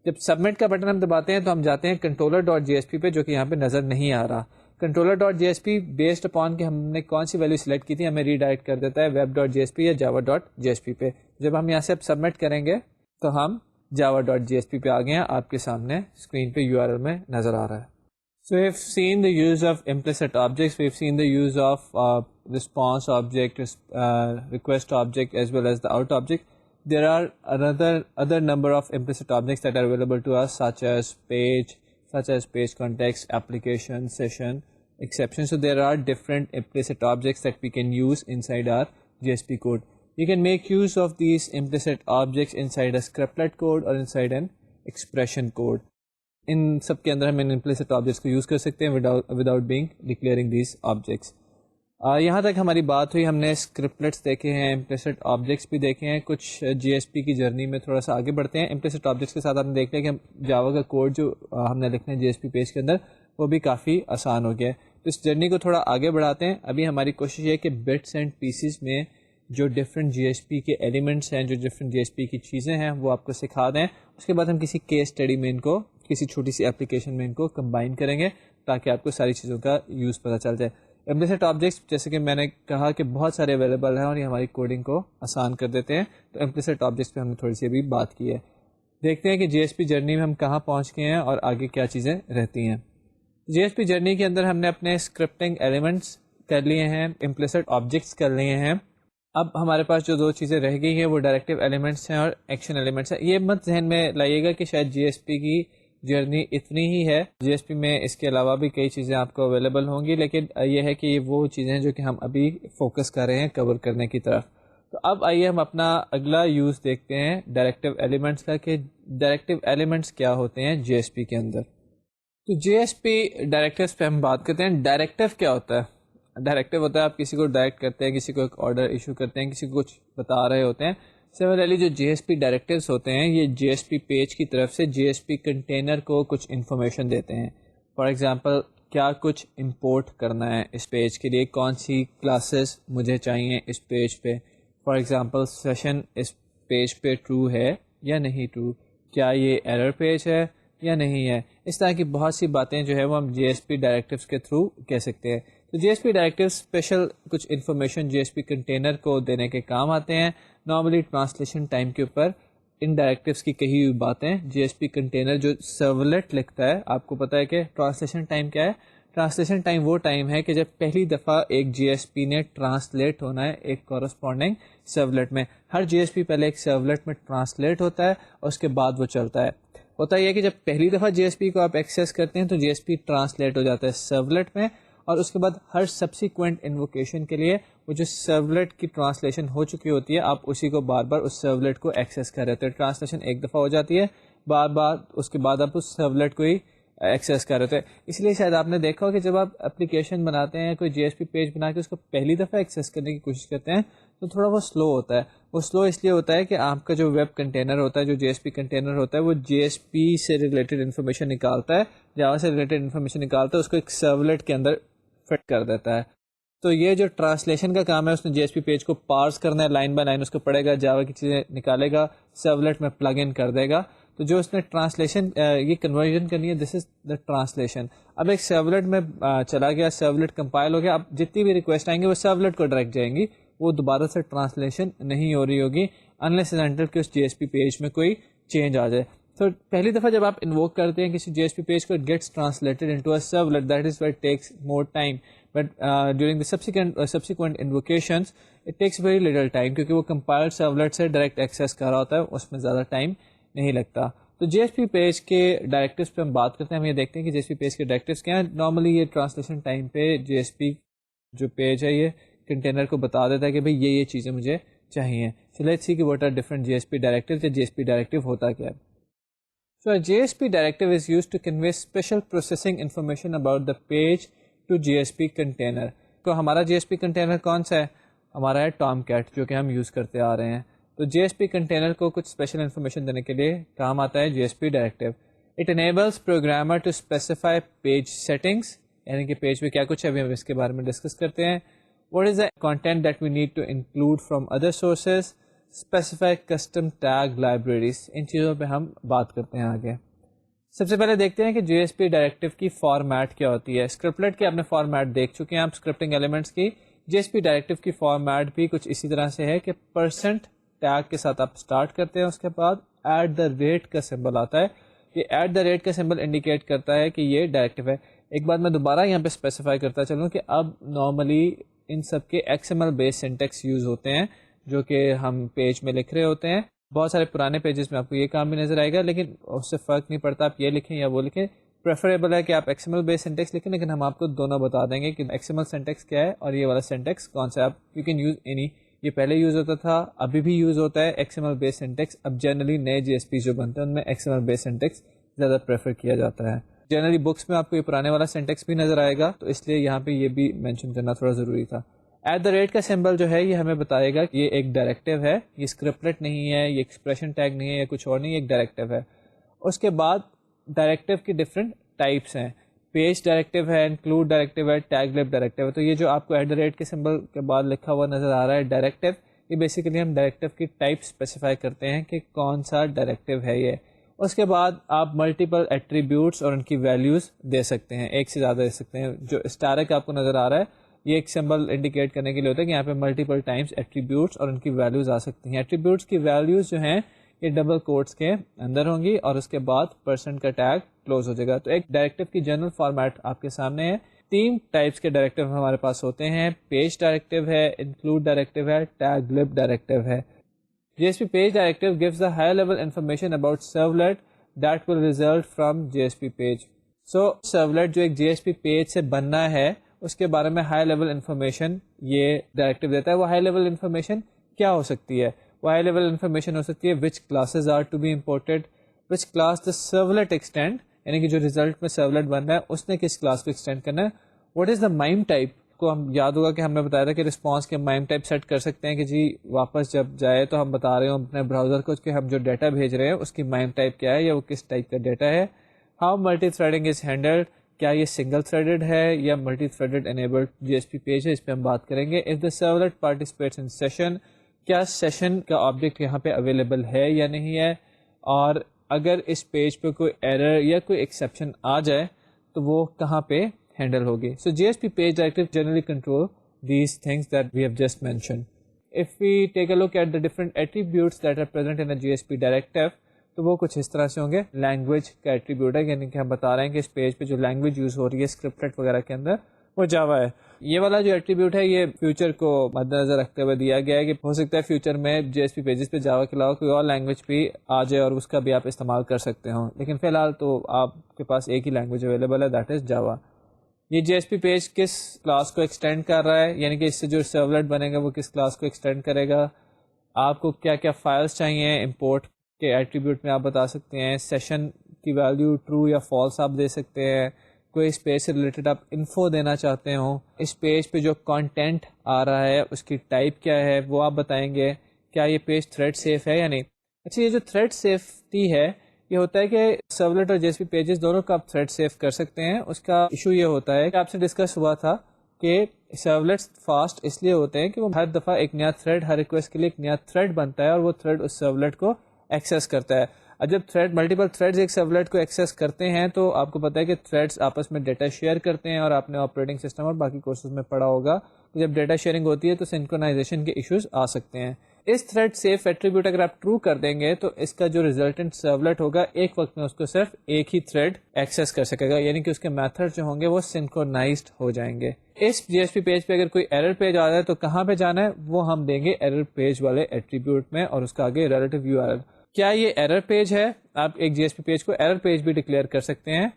جب سبمٹ کا بٹن ہم دباتے ہیں تو ہم جاتے ہیں controller dot J S P پہ, جو کہ یہاں پہ نظر نہیں آ رہا. کنٹرولر ڈاٹ جی ایس پی بیسڈ اپان کہ ہم نے کون سی ویلیو سلیکٹ کی تھی ہمیں ریڈائریکٹ کر دیتا ہے ویب ڈاٹ جی ایس پی یا Java dot J S P پہ. جب ہم یہاں سے اب سبمٹ کریں گے تو ہم Java dot J S P پہ آ گئے ہیں, آپ کے سامنے اسکرین پہ URL میں نظر آ رہا ہے. So we've seen the use of implicit objects, we've seen the use of response object, request object as well as the out object. There are other number of implicit objects that are available to us such as page context, application, session, exception. So there are different implicit objects that we can use inside our JSP code. You can make use of these implicit objects inside a scriptlet code or inside an expression code. ان سب کے اندر ہم ان implicit objects کو use کر سکتے ہیں without being declaring these objects. یہاں تک ہماری بات ہوئی, ہم نے اسکرپلٹس دیکھے ہیں, امپلیسٹ آبجیکٹس بھی دیکھے ہیں. کچھ جی ایس پی کی جرنی میں تھوڑا سا آگے بڑھتے ہیں. امپلیسٹ آبجیکٹس کے ساتھ آپ نے دیکھ لیا کہ جاوا کا کوڈ جو ہم نے لکھنا ہے جی ایس پی پیج کے اندر وہ بھی کافی آسان ہو گیا ہے. تو اس جرنی کو تھوڑا آگے بڑھاتے ہیں. ابھی ہماری کوشش ہے کہ بٹس اینڈ پیسز میں جو ڈفرینٹ جی ایس پی کے ایلیمنٹس ہیں, جو ڈفرینٹ جی ایس پی کی چیزیں ہیں وہ آپ کو سکھا دیں. اس کے بعد ہم کسی کیس اسٹڈی میں ان کو, کسی چھوٹی سی اپلیکیشن میں ان کو کمبائن کریں گے تاکہ آپ کو ساری چیزوں کا یوز پتہ چل جائے. امپلیسٹ آبجیکٹس جیسے کہ میں نے کہا کہ بہت سارے اویلیبل ہیں اور یہ ہماری کوڈنگ کو آسان کر دیتے ہیں. تو امپلیسٹ آبجیکٹس پہ ہم نے تھوڑی سی ابھی بات کی ہے. دیکھتے ہیں کہ جی ایس پی جرنی میں ہم کہاں پہنچ گئے ہیں اور آگے کیا چیزیں رہتی ہیں. جی ایس پی جرنی کے اندر ہم نے اپنے اسکرپٹنگ ایلیمنٹس کر لیے ہیں, implicit objects کر لیے ہیں. اب ہمارے پاس جو دو چیزیں رہ گئی ہیں وہ ڈائریکٹیو ایلیمنٹس ہیں اور ایکشن ایلیمنٹس ہیں. یہ مت ذہن میں لائیے گا کہ شاید جی ایس پی کی جرنی اتنی ہی ہے, جی ایس پی میں اس کے علاوہ بھی کئی چیزیں آپ کو اویلیبل ہوں گی, لیکن یہ ہے کہ یہ وہ چیزیں ہیں جو کہ ہم ابھی فوکس کر رہے ہیں کور کرنے کی طرف. تو اب آئیے ہم اپنا اگلا یوز دیکھتے ہیں ڈائریکٹیو ایلیمنٹس کا, کہ ڈائریکٹیو ایلیمنٹس کیا ہوتے ہیں جی ایس پی کے اندر. تو جی ایس پی ڈائریکٹیوس پہ ہم بات کرتے ہیں. ڈائریکٹیو کیا ہوتا ہے؟ ڈائریکٹیو ہوتا ہے آپ کسی کو ڈائریکٹ کرتے ہیں, کسی کو ایک آرڈر ایشو کرتے ہیں, کسی کو کچھ بتا رہے ہوتے ہیں. سملرلی جو جی ایس پی ڈائریکٹیوس ہوتے ہیں یہ جی ایس پی پیج کی طرف سے جی ایس پی کنٹینر کو کچھ انفارمیشن دیتے ہیں. فار ایگزامپل کیا کچھ امپورٹ کرنا ہے اس پیج کے لیے, کون سی کلاسز مجھے چاہیے اس پیج پہ. فار ایگزامپل سیشن اس پیج پہ ٹرو ہے یا نہیں ٹرو, کیا یہ ایرر پیج ہے یا نہیں ہے. اس طرح کی بہت سی باتیں جو ہے وہ ہم جی ایس پی ڈائریکٹیوس کے تھرو کہہ سکتے ہیں. تو J S P directive special کچھ انفارمیشن جی ایس پی کنٹینر کو دینے کے کام آتے ہیں. نارملی ٹرانسلیشن ٹائم کے اوپر ان ڈائریکٹیوس کی کہی ہوئی باتیں جی ایس پی کنٹینر جو سرورلیٹ لکھتا ہے, آپ کو پتہ ہے کہ ٹرانسلیشن ٹائم کیا ہے. ٹرانسلیشن ٹائم وہ ٹائم ہے کہ جب پہلی دفعہ ایک جی ایس پی نے ٹرانسلیٹ ہونا ہے ایک کورسپونڈنگ سرورلیٹ میں. ہر جی ایس پی پہلے ایک سرورلیٹ میں ٹرانسلیٹ ہوتا ہے اور اس کے بعد وہ چلتا ہے. ہوتا یہ کہ جب پہلی دفعہ جی ایس پی کو آپ ایکسیس کرتے ہیں تو جی ایس پی ٹرانسلیٹ ہو جاتا ہے سرورلیٹ میں, اور اس کے بعد ہر سبسیکوینٹ انووکیشن کے لیے وہ جو سرورلیٹ کی ٹرانسلیشن ہو چکی ہوتی ہے آپ اسی کو بار بار اس سرورلیٹ کو ایکسیس کر رہے ہوتے ہیں. ٹرانسلیشن ایک دفعہ ہو جاتی ہے, بار بار اس کے بعد آپ اس سرورلیٹ کو ہی ایکسیس کر رہے ہوتے ہیں. اس لیے شاید آپ نے دیکھا ہو کہ جب آپ اپلیکیشن بناتے ہیں, کوئی جی ایس پی پیج بنا کے اس کو پہلی دفعہ ایکسیس کرنے کی کوشش کرتے ہیں تو تھوڑا وہ سلو ہوتا ہے. وہ سلو اس لیے ہوتا ہے کہ آپ کا جو ویب کنٹینر ہوتا ہے, جو جی ایس پی کنٹینر ہوتا ہے, وہ جی ایس پی سے ریلیٹڈ انفارمیشن نکالتا ہے, جاوا سے ریلیٹڈ انفارمیشن نکالتا ہے, اس کو ایک سرورلیٹ کے اندر فٹ کر دیتا ہے. تو یہ جو ٹرانسلیشن کا کام ہے اس نے جی ایس پی پیج کو پارس کرنا ہے, لائن بائی لائن اس کو پڑھے گا, جاوا کی چیزیں نکالے گا, سرورلیٹ میں پلگ ان کر دے گا. تو جو اس نے ٹرانسلیشن یہ کنورژن کرنی ہے, دس از دا ٹرانسلیشن. اب ایک سرورلیٹ میں چلا گیا, سرورلیٹ کمپائل ہو گیا, اب جتنی بھی ریکویسٹ آئیں گے وہ سرورلیٹ کو ڈائریکٹ جائیں گی, وہ دوبارہ سے ٹرانسلیشن نہیں ہو رہی ہوگی انلیس اینڈ انٹل کہ اس جی ایس پی پیج میں کوئی چینج آ جائے. تو پہلی دفعہ جب آپ انووک کرتے ہیں کسی جی ایس پی پیج کو, it gets translated into a servlet, that is why it takes more time. But during the subsequent invocations it takes very little time, کیونکہ وہ compiled servlet سے ڈائریکٹ ایکسیس کر رہا ہوتا ہے, اس میں زیادہ ٹائم نہیں لگتا. تو جی ایس پی پیج کے ڈائریکٹیوس پہ ہم بات کرتے ہیں, ہم یہ دیکھتے ہیں کہ جی ایس پی پیج کے ڈائریکٹیوس کیا ہیں. نارملی یہ ٹرانسلیشن ٹائم پہ جی ایس پی جو پیج ہے یہ کنٹینر کو بتا دیتا ہے کہ بھائی یہ چیزیں مجھے چاہیے. So let's see کہ what are different J S P directives, یا جی ایس پی ڈائریکٹیو ہوتا کیا ہے. So a JSP directive is used to convey special processing information about the page to GSP container. تو ہمارا جی S پی container کون سا ہے؟ ہمارا ہے ٹام کیٹ, جو کہ ہم یوز کرتے آ رہے ہیں. تو جی ایس پی کنٹینر کو کچھ اسپیشل انفارمیشن دینے کے لیے کام آتا ہے J S P directive. It enables programmer to specify page settings, یعنی کہ پیج پہ کیا کچھ ہے ابھی ہم اس کے بارے میں ڈسکس کرتے ہیں. What is the content that we need to include from other sources, specify custom tag libraries. ان چیزوں پہ ہم بات کرتے ہیں آگے. سب سے پہلے دیکھتے ہیں کہ جی ایس پی ڈائریکٹیو کی فارمیٹ کیا ہوتی ہے. اسکرپٹلیٹ کی آپ نے فارمیٹ دیکھ چکے ہیں آپ, اسکرپٹنگ ایلیمنٹس کی. جی ایس پی ڈائریکٹیو کی فارمیٹ بھی کچھ اسی طرح سے ہے کہ پرسنٹ ٹیگ کے ساتھ آپ اسٹارٹ کرتے ہیں, اس کے بعد ایٹ دا ریٹ کا سمبل آتا ہے. یہ ایٹ دا ریٹ کا سمبل انڈیکیٹ کرتا ہے کہ یہ ڈائریکٹیو ہے. ایک بات میں دوبارہ یہاں پہ اسپیسیفائی کرتا چلوں کہ اب نارملی ان سب کے x M L base syntax use ہوتے ہیں جو کہ ہم پیج میں لکھ رہے ہوتے ہیں. بہت سارے پرانے پیجز میں آپ کو یہ کام بھی نظر آئے گا, لیکن اس سے فرق نہیں پڑتا آپ یہ لکھیں یا وہ لکھیں. پریفریبل ہے کہ آپ x M L base syntax لکھیں, لیکن ہم آپ کو دونوں بتا دیں گے کہ ایکس ایم ایل سینٹیکس کیا ہے اور یہ والا سینٹیکس کون سا ہے. آپ یو کین یوز اینی, یہ پہلے یوز ہوتا تھا, ابھی بھی یوز ہوتا ہے x M L base syntax. اب جنرلی نئے جی ایس پی جو بنتے ہیں ان میں x M L base syntax زیادہ پریفر کیا جاتا ہے. جنرلی بکس میں آپ کو یہ پرانے والا سینٹیکس بھی نظر آئے گا, تو اس لیے یہاں پہ یہ بھی مینشن کرنا تھوڑا ضروری تھا. ایٹ دا ریٹ کا سمبل جو ہے یہ ہمیں بتائے گا کہ یہ ایک ڈائریکٹیو ہے, یہ اسکرپٹلیٹ نہیں ہے, یہ ایکسپریشن ٹیگ نہیں ہے یا کچھ اور نہیں, ایک ڈائریکٹیو ہے. اس کے بعد ڈائریکٹیو کی ڈفرینٹ ٹائپس ہیں. پیج ڈائریکٹیو ہے, انکلوڈ ڈائریکٹیو ہے, ٹیگ لیب ڈائریکٹیو ہے. تو یہ جو آپ کو ایٹ دا ریٹ کے سمبل کے بعد لکھا ہوا نظر آ رہا ہے ڈائریکٹیو, یہ بیسیکلی ہم ڈائریکٹیو کی ٹائپ اسپیسیفائی کرتے ہیں کہ کون سا ڈائریکٹیو ہے یہ. اس کے بعد آپ ملٹیپل ایٹریبیوٹس اور ان کی ویلیوز دے سکتے ہیں, ایک سے زیادہ دے سکتے ہیں. جو اسٹارک آپ کو نظر آ رہا ہے یہ ایک سمبل انڈیکیٹ کرنے کے لیے ہوتا ہے کہ یہاں پہ ملٹیپل ٹائمز ایٹریبیوٹس اور ان کی ویلیوز آ سکتی ہیں. ایٹریبیوٹس کی ویلیوز جو ہیں یہ ڈبل کوٹس کے اندر ہوں گی اور اس کے بعد پرسنٹ کا ٹیگ کلوز ہو جائے گا. تو ایک ڈائریکٹیو کی جنرل فارمیٹ آپ کے سامنے ہے. تین ٹائپس کے ڈائریکٹیو ہمارے پاس ہوتے ہیں. پیج ڈائریکٹیو ہے, انکلوڈ ڈائریکٹیو ہے, ٹیگ لب ڈائریکٹیو ہے. JSP page directive gives the high level information about servlet that will result from JSP page. So servlet جو ایک JSP page سے بننا ہے اس کے بارے میں ہائی لیول انفارمیشن یہ ڈائریکٹیو دیتا ہے. وہ ہائی لیول انفارمیشن کیا ہو سکتی ہے؟ وہ ہائی لیول انفارمیشن ہو سکتی ہے which classes are to be imported, which class the servlet extend, یعنی کہ جو ریزلٹ میں سرولیٹ بن رہا ہے اس نے کس کلاس کو ایکسٹینڈ کرنا ہے. What is the MIME type, کو ہم یاد ہوگا کہ ہم نے بتایا تھا کہ رسپانس کے مائم ٹائپ سیٹ کر سکتے ہیں کہ جی واپس جب جائے تو ہم بتا رہے ہوں اپنے براؤزر کو کہ ہم جو ڈیٹا بھیج رہے ہیں اس کی مائم ٹائپ کیا ہے یا وہ کس ٹائپ کا ڈیٹا ہے. How multi threading is handled, کیا یہ سنگل تھریڈڈ ہے یا multi threaded enabled JSP page ہے, اس پہ ہم بات کریں گے. If the servlet participates in session, کیا سیشن کا آبجیکٹ یہاں پہ اویلیبل ہے یا نہیں ہے, اور اگر اس پیج پہ کوئی ایرر یا کوئی ایکسیپشن آ جائے تو وہ کہاں پہ ہینڈل ہوگی. سو JSP page directive generally control these things that we have just mentioned. If we take a look at the different attributes that are present in a JSP directive, تو وہ کچھ اس طرح سے ہوں گے. لینگویج کا ایٹریبیوٹ ہے, یعنی کہ ہم بتا رہے ہیں کہ اس پیج پہ جو لینگویج یوز ہو رہی ہے اسکرپٹڈ وغیرہ کے اندر وہ جاوا ہے. یہ والا جو ایٹریبیوٹ ہے یہ فیوچر کو مد نظر رکھتے ہوئے دیا گیا ہے کہ ہو سکتا ہے فیوچر میں JSP پیجز پہ جاوا کے علاوہ کوئی اور لینگویج بھی آ جائے اور اس کا بھی آپ استعمال کر سکتے ہوں, لیکن فی الحال تو آپ کے پاس ایک ہی لینگویج اویلیبل ہے, دیٹ از جاوا. یہ JSP پیج کس کلاس کو ایکسٹینڈ کر رہا ہے, یعنی کہ اس سے جو سرولیٹ بنے گا وہ کس کلاس کو ایکسٹینڈ کرے گا. آپ کو کیا کیا فائلز چاہیے امپورٹ کے ایٹریبیوٹ میں آپ بتا سکتے ہیں. سیشن کی ویلیو ٹرو یا فالس آپ دے سکتے ہیں. کوئی اس پیج سے ریلیٹڈ آپ انفو دینا چاہتے ہوں, اس پیج پہ جو کانٹینٹ آ رہا ہے اس کی ٹائپ کیا ہے وہ آپ بتائیں گے. کیا یہ پیج تھریڈ سیف ہے یا نہیں. اچھا, یہ جو تھریڈ سیفٹی ہے یہ ہوتا ہے کہ سرولیٹ اور JSP پیجز دونوں کا آپ تھریڈ سیف کر سکتے ہیں. اس کا ایشو یہ ہوتا ہے کہ آپ سے ڈسکس ہوا تھا کہ سرولیٹس فاسٹ اس لیے ہوتے ہیں کہ وہ ہر دفعہ ایک نیا تھریڈ, ہر ریکویسٹ کے لیے ایک نیا تھریڈ بنتا ہے اور وہ تھریڈ اس سرولیٹ کو ایکسیس کرتا ہے. اب جب تھریڈ ملٹیپل تھریڈز ایک سرولیٹ کو ایکسیس کرتے ہیں تو آپ کو پتہ ہے کہ تھریڈز آپس میں ڈیٹا شیئر کرتے ہیں, اور آپ نے آپریٹنگ سسٹم اور باقی کورسز میں پڑھا ہوگا کہ جب ڈیٹا شیئرنگ ہوتی ہے تو سنکرونائزیشن کے ایشوز آ سکتے ہیں. اس تھریڈ سیف ایٹریبیوٹ اگر آپ ٹرو کر دیں گے تو اس کا جو ریزلٹنٹ سرولیٹ ہوگا ایک وقت میں اس کو صرف ایک ہی تھریڈ ایکسیس کر سکے گا, یعنی کہ اس کے میتھڈ جو ہوں گے وہ سنکرونائزڈ ہو جائیں گے. اس JSP پیج پہ اگر کوئی ایرر پیج آ جائے تو کہاں پہ جانا ہے وہ ہم دیں گے ایرر پیج والے ایٹریبیوٹ میں, اور اس کا آگے ریلیٹیو URL. کیا یہ ایرر پیج ہے؟ آپ ایک JSP پیج کو ایرر پیج بھی ڈکلیئر کر سکتے ہیں.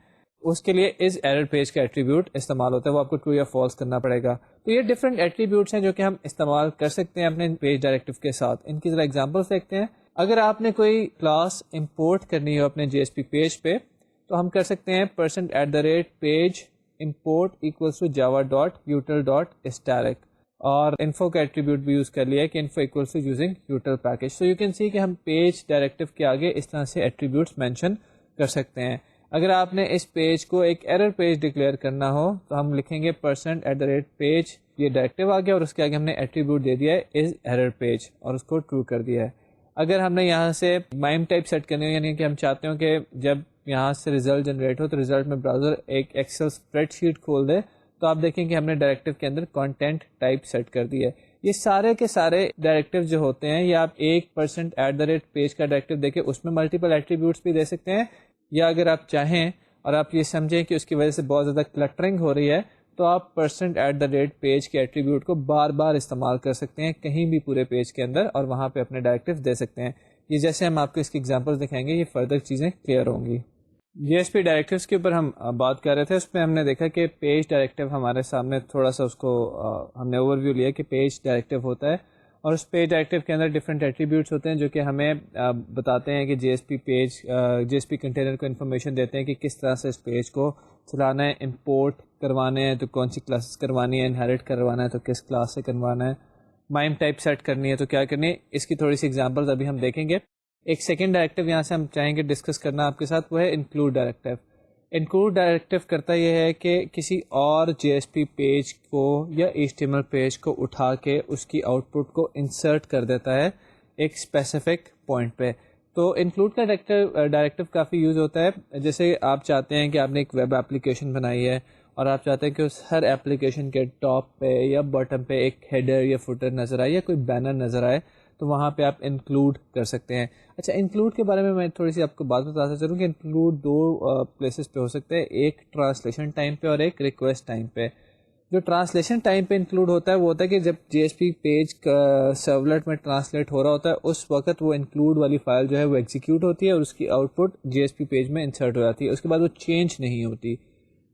اس کے لیے اس ایرر پیج کا ایٹریبیوٹ استعمال ہوتا ہے, وہ آپ کو ٹرو یا فالس کرنا پڑے گا. تو یہ ڈفرینٹ ایٹریبیوٹس ہیں جو کہ ہم استعمال کر سکتے ہیں اپنے پیج ڈائریکٹیو کے ساتھ. ان کی ذرا ایگزامپلس دیکھتے ہیں. اگر آپ نے کوئی کلاس امپورٹ کرنی ہو اپنے JSP پیج پہ تو ہم کر سکتے ہیں %page import equals to java.util.static, اور انفو کا ایٹریبیوٹ بھی یوز کر لیا ہے کہ info equals to using util package. So you can see کہ ہم پیج ڈائریکٹیو کے آگے اس طرح سے ایٹریبیوٹس مینشن کر سکتے ہیں. اگر آپ نے اس پیج کو ایک ایرر پیج ڈکلیئر کرنا ہو تو ہم لکھیں گے %page, یہ ڈائریکٹیو آ گیا اور اس کے آگے ہم نے ایٹریبیوٹ دے دیا ہے از ایرر پیج اور اس کو ٹرو کر دیا ہے. اگر ہم نے یہاں سے مائم ٹائپ سیٹ کرنی ہو, یعنی کہ ہم چاہتے ہوں کہ جب یہاں سے ریزلٹ جنریٹ ہو تو ریزلٹ میں براؤزر ایک ایکسل اسپریڈ شیٹ کھول دے, تو آپ دیکھیں کہ ہم نے ڈائریکٹیو کے اندر کانٹینٹ ٹائپ سیٹ کر دی ہے. یہ سارے کے سارے ڈائریکٹیو جو ہوتے ہیں یا آپ ایک %page کا ڈائریکٹیو دے کے اس میں ملٹیپل ایٹریبیوٹس بھی دے سکتے ہیں, یا اگر آپ چاہیں اور آپ یہ سمجھیں کہ اس کی وجہ سے بہت زیادہ کلٹرنگ ہو رہی ہے تو آپ %page کے ایٹریبیوٹ کو بار بار استعمال کر سکتے ہیں کہیں بھی پورے پیج کے اندر, اور وہاں پہ اپنے ڈائریکٹیو دے سکتے ہیں. یہ جیسے ہم آپ کو اس کی ایگزامپل دکھائیں گے یہ فردر چیزیں کلیئر ہوں گی. JSP ڈائریکٹیوز کے اوپر ہم بات کر رہے تھے, اس میں ہم نے دیکھا کہ پیج ڈائریکٹیو ہمارے سامنے تھوڑا سا اس کو ہم نے اوور ویو لیا کہ پیج ڈائریکٹیو ہوتا ہے, اور اس پیج ڈائریکٹیو کے اندر ڈفرینٹ ایٹریبیوٹس ہوتے ہیں جو کہ ہمیں بتاتے ہیں کہ JSP کنٹینر کو انفارمیشن دیتے ہیں کہ کس طرح سے اس پیج کو چلانا ہے. امپورٹ کروانے ہیں تو کون سی کلاسز کروانی ہے, انہیرٹ کروانا ہے تو کس کلاس سے کروانا ہے, مائم ٹائپ سیٹ کرنی ہے تو کیا کرنی ہے. اس کی تھوڑی سی ایگزامپلز ابھی ہم دیکھیں گے. ایک سیکنڈ ڈائریکٹیو یہاں سے ہم چاہیں گے ڈسکس کرنا آپ کے ساتھ, وہ ہے انکلوڈ ڈائریکٹیو. انکلوڈ ڈائریکٹیو کرتا یہ ہے کہ کسی اور JSP پیج کو یا HTML پیج کو اٹھا کے اس کی آؤٹ پٹ کو انسرٹ کر دیتا ہے ایک اسپیسیفک پوائنٹ پہ. تو انکلوڈ کا ڈائریکٹیو کافی یوز ہوتا ہے. جیسے آپ چاہتے ہیں کہ آپ نے ایک ویب اپلیکیشن بنائی ہے اور آپ چاہتے ہیں کہ اس ہر اپلیکیشن کے ٹاپ پہ یا باٹم پہ ایک ہیڈر یا فوٹر نظر آئے یا کوئی بینر نظر آئے, تو وہاں پہ آپ انکلوڈ کر سکتے ہیں. اچھا انکلوڈ کے بارے میں تھوڑی سی آپ کو بات بتاتا چلوں کہ انکلوڈ دو پلیسز پہ ہو سکتا ہے, ایک ٹرانسلیشن ٹائم پہ اور ایک ریکویسٹ ٹائم پہ. جو ٹرانسلیشن ٹائم پہ انکلوڈ ہوتا ہے وہ ہوتا ہے کہ جب جی ایس پی پیج کا سرولٹ میں ٹرانسلیٹ ہو رہا ہوتا ہے اس وقت وہ انکلوڈ والی فائل جو ہے وہ ایگزیکیوٹ ہوتی ہے اور اس کی آؤٹ پٹ جی ایس پی پیج میں انسرٹ ہو جاتی ہے, اس کے بعد وہ چینج نہیں ہوتی.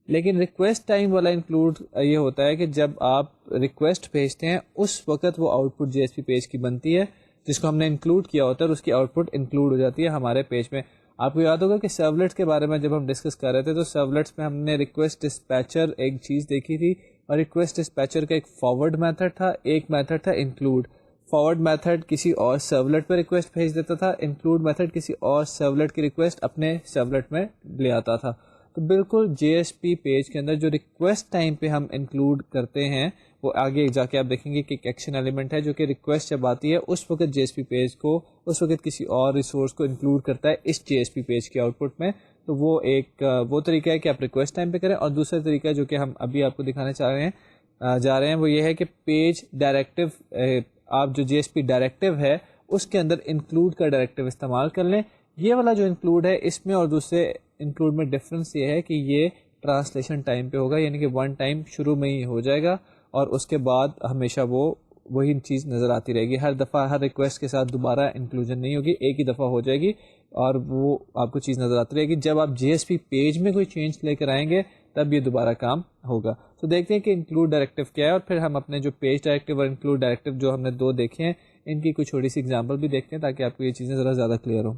لیکن ریکویسٹ ٹائم والا انکلوڈ یہ ہوتا ہے کہ جب آپ ریکویسٹ بھیجتے ہیں اس وقت وہ آؤٹ پٹ جی ایس پی پیج کی بنتی ہے جس کو ہم نے انکلوڈ کیا ہوتا ہے اور اس کی آؤٹ پٹ انکلوڈ ہو جاتی ہے ہمارے پیج میں. آپ کو یاد ہوگا کہ سرولیٹس کے بارے میں جب ہم ڈسکس کر رہے تھے تو سرولیٹس میں ہم نے ریکویسٹ ڈسپیچر ایک چیز دیکھی تھی, اور ریکویسٹ ڈسپیچر کا ایک فارورڈ میتھڈ تھا, ایک میتھڈ تھا انکلوڈ. فارورڈ میتھڈ کسی اور سرولیٹ پہ ریکویسٹ بھیج دیتا تھا, انکلوڈ میتھڈ کسی اور سرولیٹ کی ریکویسٹ اپنے سرولیٹ میں لے آتا تھا. تو بالکل جی ایس پی پیج کے اندر جو ریکویسٹ ٹائم پہ ہم انکلوڈ کرتے ہیں وہ آگے جا کے آپ دیکھیں گے کہ ایک ایکشن ایلیمنٹ ہے جو کہ ریکویسٹ جب آتی ہے اس وقت جی ایس پی پیج کو اس وقت کسی اور ریسورس کو انکلوڈ کرتا ہے اس جی ایس پی پیج کی آؤٹ پٹ میں. تو وہ ایک وہ طریقہ ہے کہ آپ ریکویسٹ ٹائم پہ کریں. اور دوسرا طریقہ جو کہ ہم ابھی آپ کو دکھانے جا رہے ہیں وہ یہ ہے کہ پیج ڈائریکٹیو, آپ جو جی ایس پی ڈائریکٹیو ہے اس کے اندر انکلوڈ کا ڈائریکٹیو استعمال کر لیں. یہ والا جو انکلوڈ ہے اس میں اور دوسرے انکلوڈ میں ڈفرینس یہ ہے کہ یہ ٹرانسلیشن ٹائم پہ ہوگا, یعنی کہ ون ٹائم شروع میں ہی ہو جائے گا اور اس کے بعد ہمیشہ وہی چیز نظر آتی رہے گی. ہر دفعہ ہر ریکویسٹ کے ساتھ دوبارہ انکلوژن نہیں ہوگی, ایک ہی دفعہ ہو جائے گی اور وہ آپ کو چیز نظر آتی رہے گی. جب آپ جی ایس پی پیج میں کوئی چینج لے کر آئیں گے تب یہ دوبارہ کام ہوگا. تو دیکھتے ہیں کہ انکلوڈ ڈائریکٹیو کیا ہے اور پھر ہم اپنے جو پیج ڈائریکٹیو اور انکلوڈ ڈائریکٹیو جو ہم نے دو دیکھے ہیں ان کی کوئی چھوٹی سی ایگزامپل بھی دیکھتے ہیں تاکہ آپ کو یہ چیزیں ذرا زیادہ کلیئر ہوں.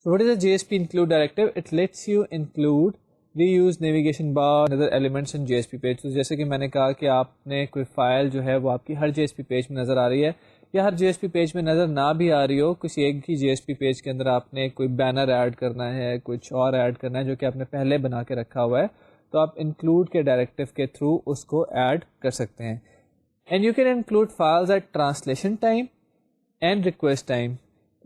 So what is a JSP include directive? It lets you include reuse navigation bar and other elements in JSP page. تو جیسے کہ میں نے کہا کہ آپ نے کوئی فائل جو ہے وہ آپ کی ہر جی ایس پی پیج میں نظر آ رہی ہے یا ہر جی ایس پی پیج میں نظر نہ بھی آ رہی ہو, کسی ایک ہی جی ایس پی پیج کے اندر آپ نے کوئی بینر ایڈ کرنا ہے, کچھ اور ایڈ کرنا ہے جو کہ آپ نے پہلے بنا کے رکھا ہوا ہے, تو آپ انکلوڈ کے ڈائریکٹیو کے تھرو اس کو ایڈ کر سکتے ہیں. And you can include files at translation time and request time.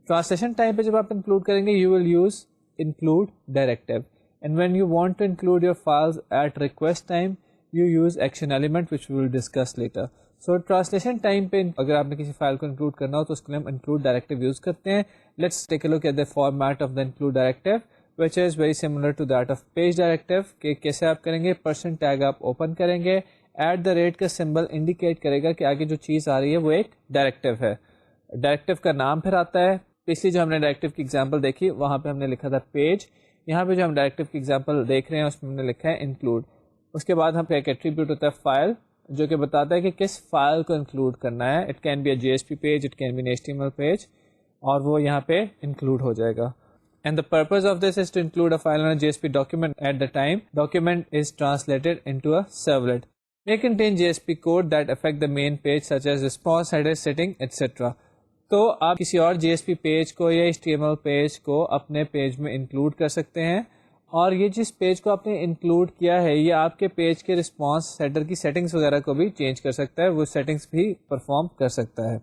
Translation time پہ جب آپ انکلوڈ کریں گے you will use include directive, and when you want to include your files at request time you use action element which we will discuss later. So translation time پہ اگر آپ نے کسی فائل کو انکلوڈ کرنا ہو تو اس کے لیے ہم انکلوڈ ڈائریکٹیو یوز کرتے ہیں. Let's take a look at the format of the include directive which is very similar to that of page directive. کہ کیسے آپ کریں گے, پرسنٹ ٹیگ آپ اوپن کریں گے, ایٹ دا ریٹ کا سمبل انڈیکیٹ کرے گا کہ آگے جو چیز آ رہی ہے وہ ایک ڈائریکٹیو ہے. ڈائریکٹیو کا نام پھر آتا ہے. پچھلی جو ہم نے ڈائریکٹیو کی ایگزامپل دیکھی وہاں پہ ہم نے لکھا تھا پیج, یہاں پہ جو ہم ڈائریکٹیو کی ایگزامپل دیکھ رہے ہیں اس میں ہم نے لکھا ہے انکلوڈ. اس کے بعد ہم پہ ایک ایٹریبیوٹ ہوتا ہے فائل جو کہ بتاتا ہے کہ کس فائل کو انکلوڈ کرنا ہے. It can be a J S P page, it can be an H T M L page, اور وہ یہاں پہ انکلوڈ ہو جائے گا. And the purpose of this is to include a file in J S P document at the time document is translated into a servlet. May contain JSP code that affect the main page such as response, header, setting, etc. تو آپ کسی اور جی S P page کو یا H T M L page کو اپنے page میں include کر سکتے ہیں, اور یہ جس پیج کو آپ نے انکلوڈ کیا ہے یہ آپ کے پیج کے رسپانس ہیڈر کی سیٹنگز وغیرہ کو بھی چینج کر سکتا ہے, وہ سیٹنگز بھی پرفارم کر سکتا ہے.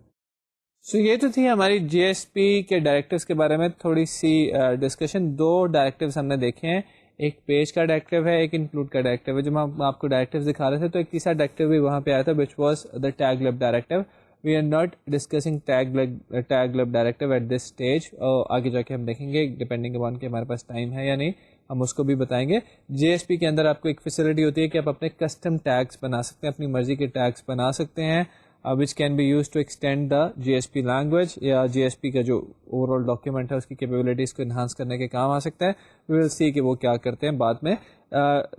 سو یہ تو تھی ہماری جی ایس پی کے ڈائریکٹیوز کے بارے میں تھوڑی سی ڈسکشن. دو ڈائریکٹیوز ہم نے دیکھے ہیں, ایک پیج کا ڈائریکٹیو ہے, ایک انکلوڈ کا ڈائریکٹیو ہے. جب ہم آپ کو ڈائریکٹیوز دکھا رہے تھے تو ایک تیسرا ڈائریکٹیو بھی وہاں پہ آیا تھا which was the tag lib directive. We are not discussing tag lib directive at this stage, اور آگے جا کے ہم دیکھیں گے ڈپینڈنگ اپان کہ ہمارے پاس ٹائم ہے یا نہیں, ہم اس کو بھی بتائیں گے. جی ایس پی کے اندر آپ کو ایک فیسلٹی ہوتی ہے کہ آپ اپنے کسٹم ٹیگس بنا سکتے ہیں, اپنی مرضی کے ٹیگس بنا سکتے ہیں which can be used to extend the GSP language, یا GSP کا جو اوور آل ڈاکیومنٹ ہے اس کی کیپیبلٹیز کو انہانس کرنے کے کام آ سکتا ہے. we will see کہ وہ کیا کرتے ہیں بعد میں.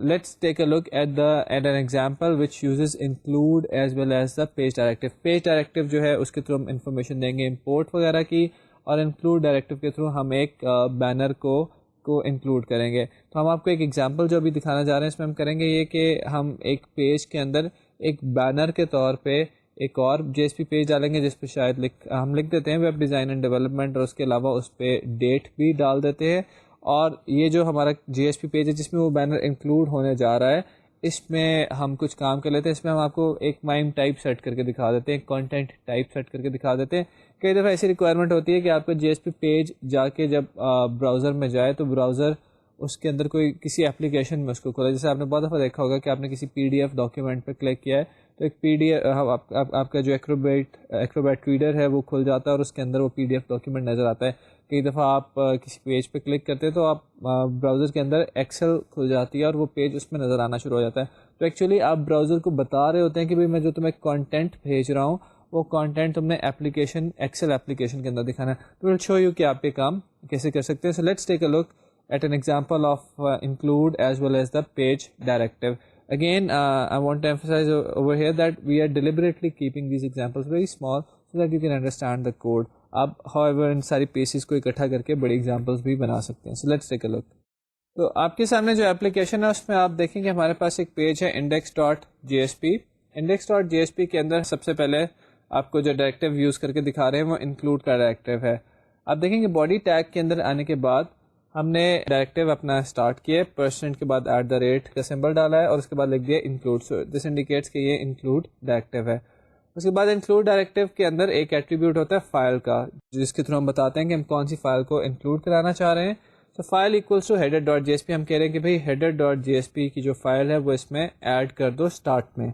let's take a look at an example which uses include as well as the page directive. page directive جو ہے اس کے تھرو ہم انفارمیشن دیں گے امپورٹ وغیرہ کی, اور انکلوڈ ڈائریکٹیو کے تھرو ہم ایک بینر کو انکلوڈ کریں گے. تو ہم آپ کو ایک ایگزامپل جو ابھی دکھانا جا رہے ہیں اس میں ہم کریں گے یہ کہ ہم ایک پیج کے اندر ایک بینر کے طور پہ ایک اور جی ایس پی پیج ڈالیں گے جس پہ شاید ہم لکھ دیتے ہیں ویب ڈیزائن اینڈ ڈیولپمنٹ, اور اس کے علاوہ اس پہ ڈیٹ بھی ڈال دیتے ہیں. اور یہ جو ہمارا جی ایس پی پیج ہے جس میں وہ بینر انکلوڈ ہونے جا رہا ہے اس میں ہم کچھ کام کر لیتے ہیں. اس میں ہم آپ کو ایک مائم ٹائپ سیٹ کر کے دکھا دیتے ہیں, کانٹینٹ ٹائپ سیٹ کر کے دکھا دیتے ہیں. کئی دفعہ ایسی ریکوائرمنٹ ہوتی ہے کہ آپ کا جی ایس پی پیج جا کے جب براؤزر میں جائے تو براؤزر اس کے اندر کوئی کسی اپلیکیشن میں اس کو کھولا. جیسے آپ نے بہت دفعہ دیکھا ہوگا کہ آپ نے کسی پی ڈی ایف ڈاکیومنٹ پہ کلک کیا ہے تو ایک PDF آپ کا جو ایکروبیٹ ریڈر ہے وہ کھل جاتا ہے اور اس کے اندر وہ PDF ڈاکیومنٹ نظر آتا ہے. کئی دفعہ آپ کسی پیج پہ کلک کرتے ہیں تو آپ براؤزر کے اندر ایکسل کھل جاتی ہے اور وہ پیج اس میں نظر آنا شروع ہو جاتا ہے. تو ایکچولی آپ براؤزر کو بتا رہے ہوتے ہیں کہ بھائی میں جو تمہیں کانٹینٹ بھیج رہا ہوں وہ کانٹینٹ تم نے ایکسل اپلیکیشن کے اندر دکھانا ہے. تو ول شو یو کہ آپ یہ کام کیسے کر سکتے ہیں. So let's take a look at an example of include as well as the page directive. Again, I want to emphasize over here that we are deliberately keeping these examples very small so that you can understand the code. آپ however ان ساری pieces کو اکٹھا کر کے بڑی examples بھی بنا سکتے ہیں. So let's take a look. تو آپ کے سامنے جو اپلیکیشن ہے اس میں آپ دیکھیں کہ ہمارے پاس ایک پیج ہے index.jsp. index.jsp کے اندر سب سے پہلے آپ کو جو ڈائریکٹیو یوز کر کے دکھا رہے ہیں وہ انکلوڈ کا ڈائریکٹیو ہے. آپ دیکھیں کہ باڈی ٹیگ کے اندر آنے کے بعد ہم نے ڈائریکٹیو اپنا اسٹارٹ کیا ہے, % کے بعد @ کا سمبل ڈالا ہے اور اس کے بعد لکھ دیا انکلوڈ. سو دس انڈیکیٹس کہ یہ انکلوڈ ڈائریکٹیو ہے. اس کے بعد انکلوڈ ڈائریکٹیو کے اندر ایک ایٹریبیوٹ ہوتا ہے فائل کا, جس کے تھرو ہم بتاتے ہیں کہ ہم کون سی فائل کو انکلوڈ کرانا چاہ رہے ہیں. تو فائل ایکولس ٹو header.jsp. ہم کہہ رہے ہیں کہ بھائی header.jsp کی جو فائل ہے وہ اس میں ایڈ کر دو اسٹارٹ میں.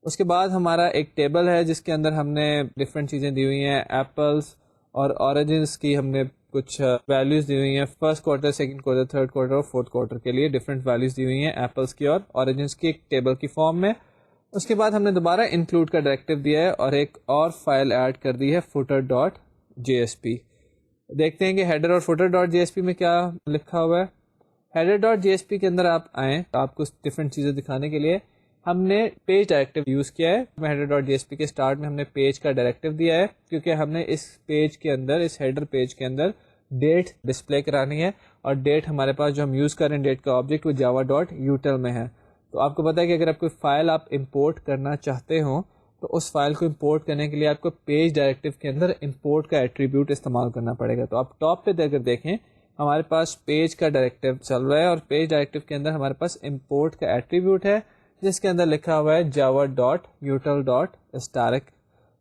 اس کے بعد ہمارا ایک ٹیبل ہے جس کے اندر ہم نے ڈفرینٹ چیزیں دی ہوئی ہیں, ایپلس اور اوریجنس کی ہم نے کچھ ویلیوز دی ہوئی ہیں. First quarter, second quarter, third quarter اور فورتھ کوارٹر کے لیے ڈفرینٹ ویلیوز دی ہوئی ہیں ایپلس کی اور اوریجنس کی ایک ٹیبل کی فارم میں. اس کے بعد ہم نے دوبارہ انکلوڈ کا ڈائریکٹیو دیا ہے اور ایک اور فائل ایڈ کر دی ہے footer.jsp. دیکھتے ہیں کہ header اور footer.jsp میں کیا لکھا ہوا ہے. header.jsp کے اندر آپ آئیں, آپ کو ڈفرینٹ چیزیں دکھانے کے لیے ہم نے پیج ڈائریکٹیو یوز کیا ہے. header.jsp کے اسٹارٹ میں ہم نے پیج کا ڈائریکٹیو دیا ہے کیونکہ ہم نے اس پیج کے اندر, اس ہیڈر پیج کے اندر ڈیٹ ڈسپلے کرانی ہے اور ڈیٹ ہمارے پاس جو ہم یوز کر رہے ہیں ڈیٹ کا آبجیکٹ وہ java.util میں ہے. تو آپ کو پتا ہے کہ اگر آپ کوئی فائل آپ امپورٹ کرنا چاہتے ہوں تو اس فائل کو امپورٹ کرنے کے لیے آپ کو پیج ڈائریکٹیو کے اندر امپورٹ کا ایٹریبیوٹ استعمال کرنا پڑے گا. تو آپ ٹاپ پہ اگر دیکھیں ہمارے پاس پیج کا ڈائریکٹیو چل رہا ہے اور پیج ڈائریکٹیو کے اندر ہمارے پاس امپورٹ کا ایٹریبیوٹ ہے جس کے اندر لکھا ہوا ہے java.util.static.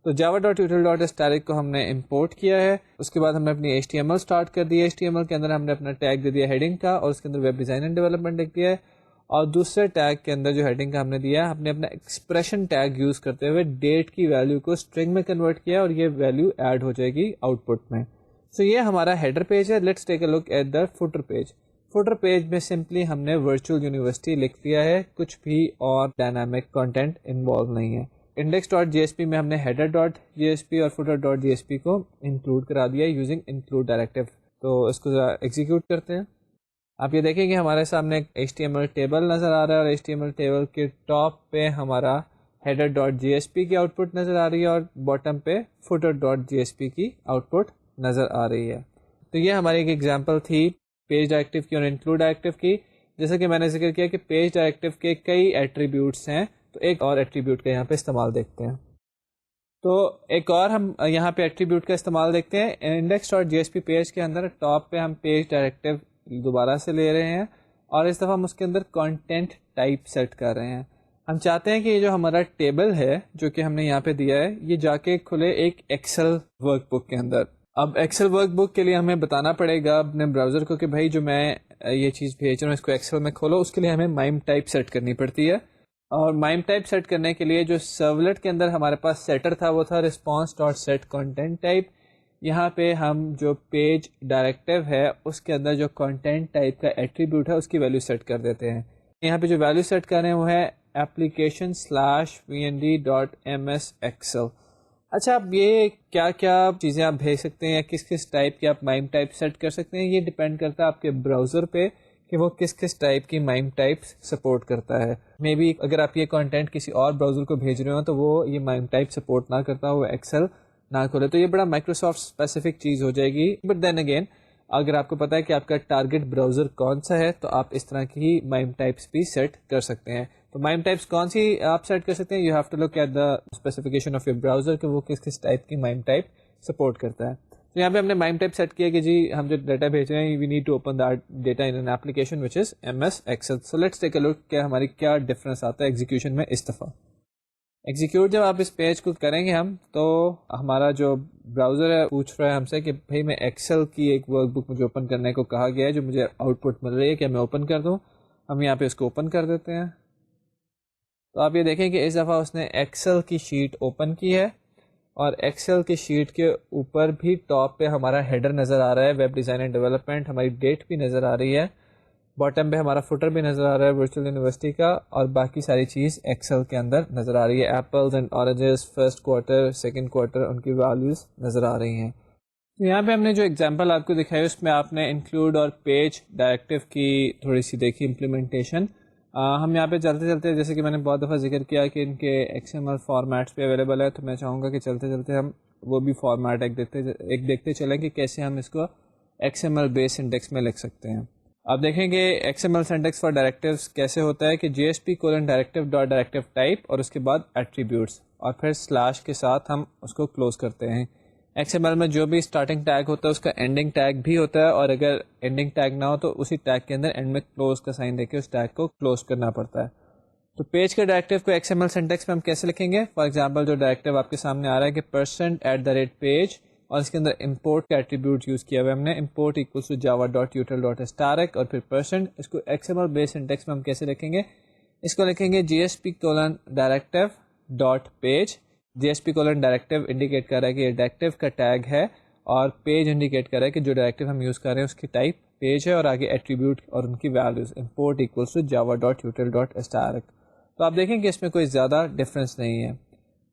تو java.util.static کو ہم نے امپورٹ کیا ہے. اس کے بعد ہم نے اپنی HTML اسٹارٹ کر دی ہے. HTML کے اندر ہم نے اپنا ٹیگ دے دیا ہیڈنگ کا اور اس کے اندر ویب ڈیزائن اینڈ ڈیولپمنٹ لکھ دیا ہے. اور دوسرے ٹیگ کے اندر جو ہیڈنگ کا ہم نے دیا ہے, ہم نے اپنا ایکسپریشن ٹیگ یوز کرتے ہوئے ڈیٹ کی ویلیو کو اسٹرنگ میں کنورٹ کیا اور یہ ویلیو ایڈ ہو جائے گی آؤٹ پٹ میں. سو یہ ہمارا ہیڈر پیج ہے. Let's take a look at the footer page. Footer page میں سمپلی ہم نے ورچوئل یونیورسٹی لکھ دیا ہے, کچھ بھی اور ڈائنامک کانٹینٹ انوالو نہیں ہے. index.jsp میں ہم نے header.jsp اور footer.jsp کو انکلوڈ کرا دیا یوزنگ انکلوڈ ڈائریکٹیو. تو اس کو ذرا ایگزیکیوٹ کرتے ہیں. آپ یہ دیکھیں کہ ہمارے سامنے ایک HTML ٹیبل نظر آ رہا ہے اور HTML ٹیبل کے ٹاپ پہ ہمارا header.jsp کی آؤٹ پٹ نظر آ رہی ہے اور باٹم پہ footer.jsp کی آؤٹ پٹ نظر آ رہی ہے. تو یہ ہماری ایک ایگزامپل تھی پیج ڈائریکٹیو کی اور انکلوڈ ڈائریکٹیو کی. جیسا کہ میں نے ذکر کیا کہ پیج ڈائریکٹیو کے کئی ایٹریبیوٹس ہیں, تو ایک اور ایٹریبیوٹ کا یہاں پہ استعمال دیکھتے ہیں. تو ایک اور ہم یہاں پہ ایٹریبیوٹ کا استعمال دیکھتے ہیں. index.jsp پیج کے اندر ٹاپ پہ ہم پیج ڈائریکٹیو دوبارہ سے لے رہے ہیں اور اس دفعہ ہم اس کے اندر کانٹینٹ ٹائپ سیٹ کر رہے ہیں. ہم چاہتے ہیں کہ یہ جو ہمارا ٹیبل ہے جو کہ ہم نے یہاں پہ دیا ہے یہ جا کے کھلے ایک ایکسل ورک بک کے اندر. اب ایکسل ورک بک کے لیے ہمیں بتانا پڑے گا اپنے براؤزر کو کہ بھائی جو میں یہ چیز بھیج رہا ہوں اس کو ایکسل میں کھولو. اس کے لیے ہمیں مائم ٹائپ سیٹ کرنی پڑتی ہے اور مائم ٹائپ سیٹ کرنے کے لیے جو سرولیٹ کے اندر ہمارے پاس سیٹر تھا وہ تھا response.setContentType. یہاں پہ ہم جو پیج ڈائریکٹیو ہے اس کے اندر جو کانٹینٹ ٹائپ کا ایٹریبیوٹ ہے اس کی ویلیو سیٹ کر دیتے ہیں. یہاں پہ جو ویلیو سیٹ کر رہے ہیں وہ ہے application/vnd.msexcel. اچھا, اب یہ کیا کیا چیزیں آپ بھیج سکتے ہیں یا کس کس ٹائپ کی آپ مائم ٹائپ سیٹ کر سکتے ہیں, یہ ڈپینڈ کرتا ہے آپ کے براؤزر پہ کہ وہ کس کس ٹائپ کی مائم ٹائپس سپورٹ کرتا ہے. مے بی اگر آپ یہ کانٹینٹ کسی اور براؤزر کو بھیج رہے ہو تو وہ یہ مائم ٹائپ سپورٹ نہ کرتا, وہ ایکسل نہ کھولے, تو یہ بڑا مائکروسافٹ اسپیسیفک چیز ہو جائے گی. بٹ دین اگین اگر آپ کو پتا ہے کہ آپ کا ٹارگیٹ براؤزر کون سا ہے تو آپ اس طرح کی مائم ٹائپس بھی سیٹ کر سکتے ہیں. تو مائم ٹائپس کون سی آپ سیٹ کر سکتے ہیں, you have to look at the specification of your browser کہ وہ کس کس ٹائپ کی مائم ٹائپ سپورٹ کرتا ہے. تو یہاں پہ ہم نے مائم ٹائپ سیٹ کیا کہ جی ہم جو ڈیٹا بھیج رہے ہیں we need to open that data in an application which is MS Excel. So let's take a look کہ ہماری کیا ڈفرینس آتا ہے ایگزیکیوشن میں. اس دفعہ ایگزیکیوٹ جب آپ اس پیج کو کریں گے ہم تو ہمارا جو براؤزر ہے پوچھ رہا ہے ہم سے کہ بھائی میں ایکسل کی ایک ورک بک مجھے اوپن کرنے کو کہا گیا ہے جو مجھے آؤٹ پٹ مل رہی ہے, کہ میں اوپن کر دوں. ہم یہاں پہ اس کو اوپن کر دیتے ہیں. تو آپ یہ دیکھیں کہ اس دفعہ اس نے ایکسل کی شیٹ اوپن کی ہے اور ایکسل کی شیٹ کے اوپر بھی ٹاپ پہ ہمارا ہیڈر نظر آ رہا ہے، ویب ڈیزائن اینڈ ڈیولپمنٹ، ہماری ڈیٹ بھی نظر آ رہی ہے، باٹم پہ ہمارا فوٹر بھی نظر آ رہا ہے ورچوئل یونیورسٹی کا، اور باقی ساری چیز ایکسل کے اندر نظر آ رہی ہے، apples and oranges, first quarter, second quarter, ان کی ویلیوز نظر آ رہی ہیں۔ یہاں پہ ہم نے جو ایگزامپل آپ کو دکھائی اس میں آپ نے انکلوڈ اور پیج ڈائریکٹیو کی تھوڑی سی دیکھی امپلیمنٹیشن۔ ہم یہاں پہ چلتے چلتے، جیسے کہ میں نے بہت دفعہ ذکر کیا کہ ان کے ایکس ایم ایل فارمیٹس پہ اویلیبل ہے، تو میں چاہوں گا کہ چلتے چلتے ہم وہ بھی فارمیٹ ایک دیکھتے چلیں کہ کیسے ہم اس کو X M L base index میں لکھ سکتے ہیں۔ آپ دیکھیں کہ X M L syntax for directives کیسے ہوتا ہے کہ J S P colon directive dot directive type اور اس کے بعد ایٹریبیوٹس اور پھر سلیش کے ساتھ ہم اس کو کلوز کرتے ہیں۔ ایکس ایم ایل میں جو بھی اسٹارٹنگ ٹیگ ہوتا ہے اس کا اینڈنگ ٹیگ بھی ہوتا ہے، اور اگر اینڈنگ ٹیگ نہ ہو تو اسی ٹیگ کے اندر اینڈ میں کلوز کا سائن دے کے اس ٹیگ کو کلوز کرنا پڑتا ہے۔ تو پیج کے ڈائریکٹیو کو ایکس ایم ایل سینٹیکس میں ہم کیسے لکھیں گے؟ فار ایگزامپل جو ڈائریکٹیو آپ کے سامنے آ رہا ہے کہ %@page اور اس کے اندر امپورٹ کا ایٹریبیوٹ یوز کیا ہوا ہے ہم نے، import equals to Java dot util dot star اور پھر %، اس کو X M L base syntax میں ہم کیسے لکھیں گے؟ اس کو لکھیں گے J S P colon directive dot page, J S P colon directive indicate کر رہا ہے کہ یہ ڈائریکٹیو کا ٹیگ ہے، اور پیج انڈیکیٹ کر رہا ہے کہ جو ڈائریکٹیو ہم یوز کر رہے ہیں اس کی ٹائپ پیج ہے، اور آگے ایٹریبیوٹ اور ان کی values import equals to Java dot util dot star. تو آپ دیکھیں کہ اس میں کوئی زیادہ ڈفرینس نہیں ہے۔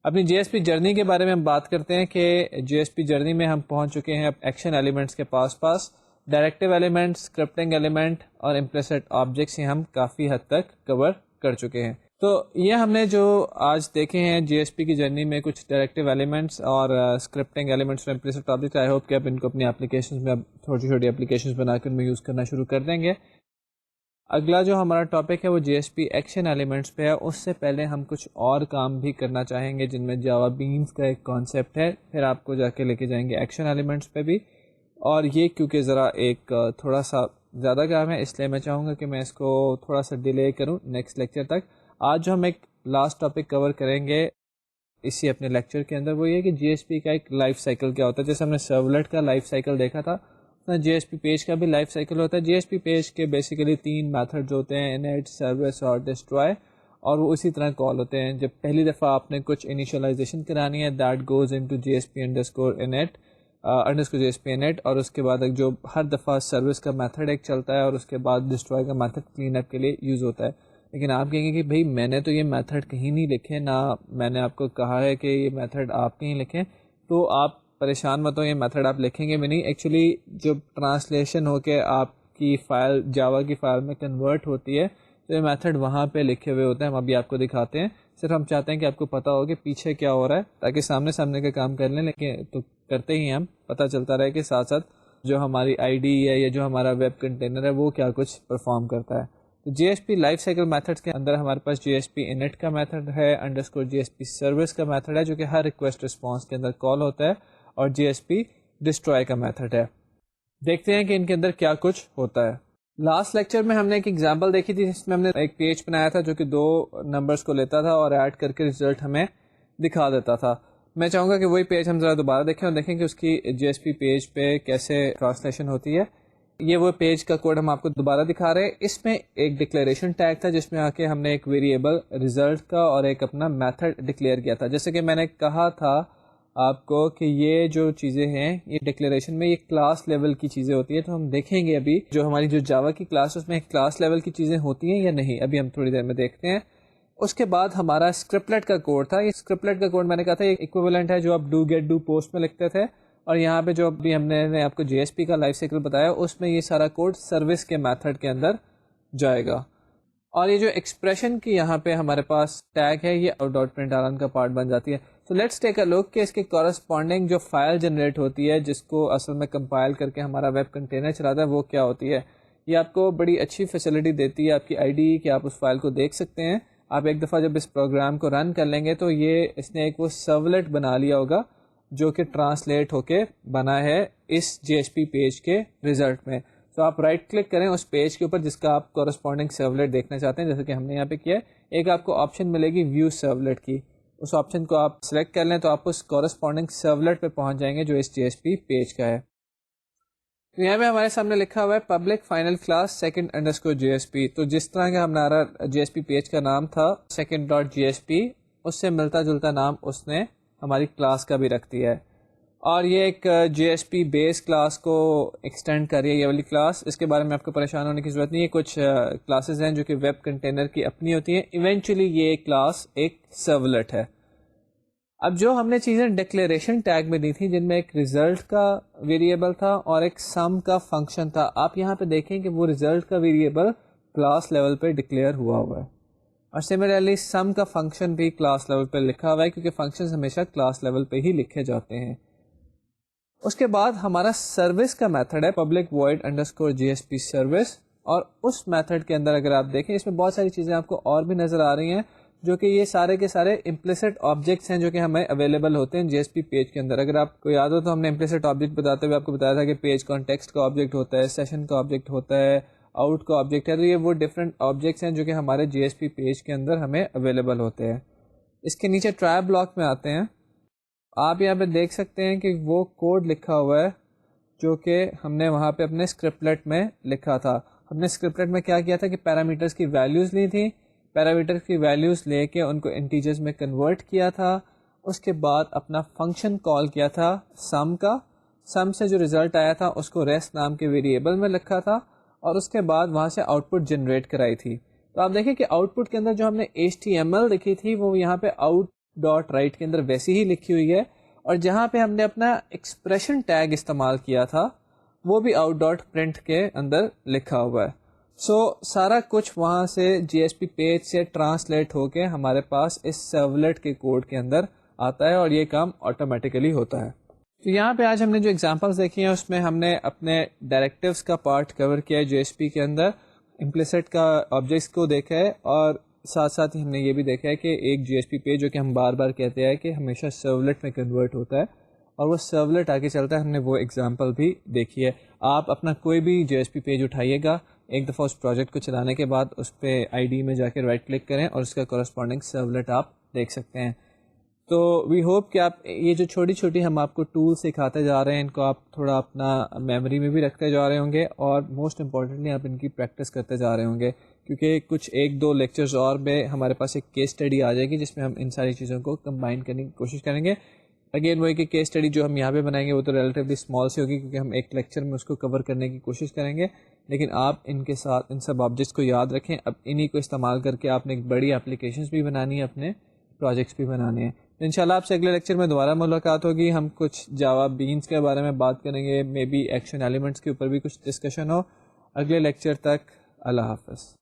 اپنی جی ایس پی جرنی کے بارے میں ہم بات کرتے ہیں کہ جی ایس پی جرنی میں ہم پہنچ چکے ہیں اب ایکشن ایلیمنٹس کے پاس ڈائریکٹیو ایلیمنٹ، اسکرپٹنگ ایلیمنٹ اور امپلیسٹ آبجیکٹس ہم کافی حد تک کور کر چکے ہیں۔ تو یہ ہم نے جو آج دیکھے ہیں جی ایس پی کی جرنی میں کچھ ڈائریکٹیو ایلیمنٹس اور اسکرپٹنگ ایلیمنٹس اور امپلیسٹ آبجیکٹ، آئی ہوپ کہ آپ ان کو اپنی اپلیکیشنز میں اب چھوٹی چھوٹی اپلیکیشنز بنا کر میں یوز کرنا شروع کر دیں گے۔ اگلا جو ہمارا ٹاپک ہے وہ جی ایس پی ایکشن ایلیمنٹس پہ ہے۔ اس سے پہلے ہم کچھ اور کام بھی کرنا چاہیں گے جن میں جاوا بینس کا ایک کانسیپٹ ہے، پھر آپ کو جا کے لے کے جائیں گے ایکشن ایلیمنٹس پہ بھی، اور یہ کیونکہ ذرا ایک تھوڑا سا زیادہ کام ہے اس لیے میں چاہوں گا کہ میں اس کو تھوڑا سا ڈیلے کروں نیکسٹ لیکچر تک۔ آج جو ہم ایک لاسٹ ٹاپک کور کریں گے اسی اپنے لیکچر کے اندر وہ یہ کہ جی ایس پی کا ایک لائف سائیکل کیا ہوتا ہے۔ جیسے ہم نے سرولیٹ کا لائف سائیکل دیکھا تھا، جی ایس پی پیج کا بھی لائف سائیکل ہوتا ہے۔ جی ایس پی پیج کے بیسیکلی 3 میتھڈ ہوتے ہیں، انیٹ، سروس اور ڈسٹرائے، اور وہ اسی طرح کال ہوتے ہیں۔ جب پہلی دفعہ آپ نے کچھ انیشلائزیشن کرانی ہے that goes into J S P underscore init underscore J S P init, اور اس کے بعد جو ہر دفعہ سروس کا میتھڈ ایک چلتا ہے اور اس کے بعد ڈسٹرائے کا میتھڈ کلین اپ کے لیے یوز ہوتا ہے۔ لیکن آپ کہیں گے کہ بھائی میں نے تو یہ میتھڈ کہیں نہیں لکھے، نہ میں نے آپ کو کہا ہے کہ یہ میتھڈ آپ کہیں لکھیں، تو آپ پریشان مت ہو، یہ میتھڈ آپ لکھیں گے بھی نہیں۔ ایکچولی جب ٹرانسلیشن ہو کے آپ کی فائل جاوا کی فائل میں کنورٹ ہوتی ہے تو یہ میتھڈ وہاں پہ لکھے ہوئے ہوتے ہیں، ہم ابھی آپ کو دکھاتے ہیں۔ صرف ہم چاہتے ہیں کہ آپ کو پتہ ہو کہ پیچھے کیا ہو رہا ہے تاکہ سامنے سامنے کا کام کر لیں، لیکن تو کرتے ہی ہم پتہ چلتا رہے کہ ساتھ ساتھ جو ہماری آئی ڈی ہے یا جو ہمارا ویب کنٹینر ہے وہ کیا کچھ پرفارم کرتا ہے۔ تو J S P life cycle methods کے اندر ہمارے پاس جی ایس پی انٹ کا میتھڈ ہے، underscore J S P service کا میتھڈ ہے جو کہ ہر ریکویسٹ رسپانس کے اندر کال ہوتا ہے، اور جی ایس پی ڈسٹرائے کا میتھڈ ہے۔ دیکھتے ہیں کہ ان کے اندر کیا کچھ ہوتا ہے۔ لاسٹ لیکچر میں ہم نے ایک ایگزامپل دیکھی تھی جس میں ہم نے ایک پیج بنایا تھا جو کہ 2 نمبرز کو لیتا تھا اور ایڈ کر کے رزلٹ ہمیں دکھا دیتا تھا۔ میں چاہوں گا کہ وہی پیج ہم ذرا دوبارہ دیکھیں اور دیکھیں کہ اس کی جی ایس پی پیج پہ کیسے ٹرانسلیشن ہوتی ہے۔ یہ وہ پیج کا کوڈ ہم آپ کو دوبارہ دکھا رہے ہیں۔ اس میں ایک ڈکلیریشن ٹیگ تھا جس میں آ کے ہم نے ایک ویریبل رزلٹ کا اور ایک اپنا میتھڈ ڈکلیئر کیا تھا۔ جیسے کہ میں نے کہا تھا آپ کو کہ یہ جو چیزیں ہیں یہ ڈکلیریشن میں یہ کلاس لیول کی چیزیں ہوتی ہیں، تو ہم دیکھیں گے ابھی جو ہماری جو جاوا کی کلاس ہے اس میں کلاس لیول کی چیزیں ہوتی ہیں یا نہیں، ابھی ہم تھوڑی دیر میں دیکھتے ہیں۔ اس کے بعد ہمارا اسکرپلیٹ کا کوڈ تھا۔ یہ اسکرپلیٹ کا کوڈ میں نے کہا تھا یہ ایکویولنٹ ہے جو آپ ڈو گیٹ ڈو پوسٹ میں لکھتے تھے، اور یہاں پہ جو ابھی ہم نے آپ کو جی ایس پی کا لائف سائیکل بتایا اس میں یہ سارا کوڈ سروس کے میتھڈ کے اندر جائے گا۔ اور یہ جو ایکسپریشن کی یہاں پہ ہمارے پاس ٹیگ ہے یہ آؤٹ ڈاٹ پرنٹ آر کا پارٹ بن جاتی ہے۔ تو لیٹس ٹیک اے لک کہ اس کے کورسپونڈنگ جو فائل جنریٹ ہوتی ہے جس کو اصل میں کمپائل کر کے ہمارا ویب کنٹینر چلاتا ہے وہ کیا ہوتی ہے۔ یہ آپ کو بڑی اچھی فیسلٹی دیتی ہے آپ کی آئی ڈی کہ آپ اس فائل کو دیکھ سکتے ہیں۔ آپ ایک دفعہ جب اس پروگرام کو رن کر لیں گے تو یہ اس نے ایک وہ سرولیٹ بنا لیا ہوگا جو کہ ٹرانسلیٹ ہو کے بنا ہے اس جی ایس پی پیج کے رزلٹ میں۔ تو آپ رائٹ کلک کریں اس پیج کے اوپر جس کا آپ کورسپونڈنگ سرولیٹ دیکھنا چاہتے ہیں، جیسے کہ ہم نے یہاں پہ کیا ہے۔ ایک آپ کو آپشن ملے گی ویو سرولیٹ کی، اس آپشن کو آپ سلیکٹ کر لیں تو آپ اس کورسپونڈنگ سرولیٹ پہ پہنچ جائیں گے جو اس جی ایس پی پیج کا ہے۔ تو یہاں پہ ہمارے سامنے لکھا ہوا ہے public final class second underscore J S P. تو جس طرح کا ہمارا جی ایس پی پیج کا نام تھا سیکنڈ ڈاٹ جی ایس پی، اس سے ملتا جلتا نام اس نے ہماری کلاس کا بھی رکھ دیا ہے. اور یہ ایک جی ایس پی بیس کلاس کو ایکسٹینڈ کر رہی ہے یہ والی کلاس. اس کے بارے میں آپ کو پریشان ہونے کی ضرورت نہیں ہے. کچھ کلاسز ہیں جو کہ ویب کنٹینر کی اپنی ہوتی ہیں. ایونچولی یہ کلاس ایک سرولٹ ہے. اب جو ہم نے چیزیں ڈکلیریشن ٹیگ میں دی تھی جن میں ایک ریزلٹ کا ویریبل تھا اور ایک سم کا فنکشن تھا، آپ یہاں پہ دیکھیں کہ وہ ریزلٹ کا ویریبل کلاس لیول پہ ڈکلیئر ہوا ہے، اور سملرلی سم کا فنکشن بھی کلاس لیول پہ لکھا ہوا ہے کیونکہ فنکشنز ہمیشہ کلاس لیول پہ ہی لکھے جاتے ہیں. اس کے بعد ہمارا سروس کا میتھڈ ہے public void underscore J S P service, اور اس میتھڈ کے اندر اگر آپ دیکھیں اس میں بہت ساری چیزیں آپ کو اور بھی نظر آ رہی ہیں جو کہ یہ سارے کے سارے امپلیسٹ آبجیکٹس ہیں جو کہ ہمیں اویلیبل ہوتے ہیں جی ایس پی پیج کے اندر. اگر آپ کو یاد ہو تو ہم نے امپلیسٹ آبجیکٹ بتاتے ہوئے آپ کو بتایا تھا کہ پیج کانٹیکسٹ کا آبجیکٹ ہوتا ہے، سیشن کا آبجیکٹ ہوتا ہے، آؤٹ کا آبجیکٹ ہے. تو یہ وہ ڈفرینٹ آبجیکٹس ہیں جو کہ ہمارے جی ایس پی پیج کے اندر ہمیں اویلیبل ہوتے ہیں. اس کے نیچے ٹرائی بلاک میں آتے ہیں. آپ یہاں پہ دیکھ سکتے ہیں کہ وہ کوڈ لکھا ہوا ہے جو کہ ہم نے وہاں پہ اپنے اسکرپٹلیٹ میں لکھا تھا. ہم نے اسکرپٹلیٹ میں کیا کیا تھا کہ پیرامیٹرز کی ویلیوز لی تھی، پیرامیٹر کی ویلیوز لے کے ان کو انٹیجرز میں کنورٹ کیا تھا. اس کے بعد اپنا فنکشن کال کیا تھا سم کا، سم سے جو ریزلٹ آیا تھا اس کو ریسٹ نام کے ویریبل میں لکھا تھا، اور اس کے بعد وہاں سے آؤٹ پٹ جنریٹ کرائی تھی. تو آپ دیکھیں کہ آؤٹ پٹ کے اندر جو ہم نے HTML لکھی تھی وہ یہاں پہ آؤٹ ڈاٹ رائٹ کے اندر ویسی ہی لکھی ہوئی ہے، اور جہاں پہ ہم نے اپنا ایکسپریشن ٹیگ استعمال کیا تھا وہ بھی آؤٹ ڈاٹ پرنٹ کے اندر لکھا ہوا ہے. سارا کچھ وہاں سے جی ایس پی پیج سے ٹرانسلیٹ ہو کے ہمارے پاس اس سرولیٹ کے کوڈ کے اندر آتا ہے، اور یہ کام آٹومیٹیکلی ہوتا ہے. تو یہاں پہ آج ہم نے جو ایگزامپلس دیکھی ہیں اس میں ہم نے اپنے ڈائریکٹیوز کا پارٹ کور کیا ہے جی ایس پی کے اندر، امپلیسٹ کا آبجیکٹس کو دیکھا ہے، اور ساتھ ساتھ ہی ہم نے یہ بھی دیکھا ہے کہ ایک جی ایس پی پیج جو کہ ہم بار بار کہتے ہیں کہ ہمیشہ سرولیٹ میں کنورٹ ہوتا ہے، اور وہ سرولیٹ آگے چلتا ہے. ہم نے وہ ایگزامپل بھی دیکھی ہے. آپ اپنا کوئی بھی جی ایس پی پیج اٹھائیے گا، ایک دفعہ اس پروجیکٹ کو چلانے کے بعد اس پہ آئی ڈی میں جا کے رائٹ کلک کریں اور اس کا کورسپونڈنگ سرولیٹ آپ دیکھ سکتے ہیں. تو وی ہوپ کہ آپ یہ جو چھوٹی چھوٹی ہم آپ کو ٹول سکھاتے جا رہے ہیں ان کو آپ تھوڑا اپنا میموری میں بھی رکھتے جا رہے ہوں گے، اور موسٹ امپورٹنٹلی آپ ان کی پریکٹس کرتے جا رہے ہوں گے، کیونکہ کچھ ایک دو لیکچرز اور میں ہمارے پاس ایک کیس اسٹڈی آ جائے گی جس میں ہم ان ساری چیزوں کو کمبائن کرنے کی کوشش کریں گے. اگین وہی کہ کیس اسٹڈی جو ہم یہاں پہ بنائیں گے وہ تو ریلیٹیولی اسمال سی ہوگی کیونکہ ہم ایک لیکچر میں اس کو کور کرنے کی کوشش کریں گے، لیکن آپ ان کے ساتھ ان سب آبجیکٹس کو یاد رکھیں. اب انہی کو استعمال کر کے آپ نے ایک بڑی اپلیکیشنز بھی بنانی ہے، اپنے پروجیکٹس بھی بنانے ہیں. انشاءاللہ آپ سے اگلے لیکچر میں دوبارہ ملاقات ہوگی. ہم کچھ جاوا بینس کے بارے میں بات کریں گے، مے بی ایکشن ایلیمنٹس کے اوپر بھی کچھ ڈسکشن ہو. اگلے لیکچر تک اللہ حافظ.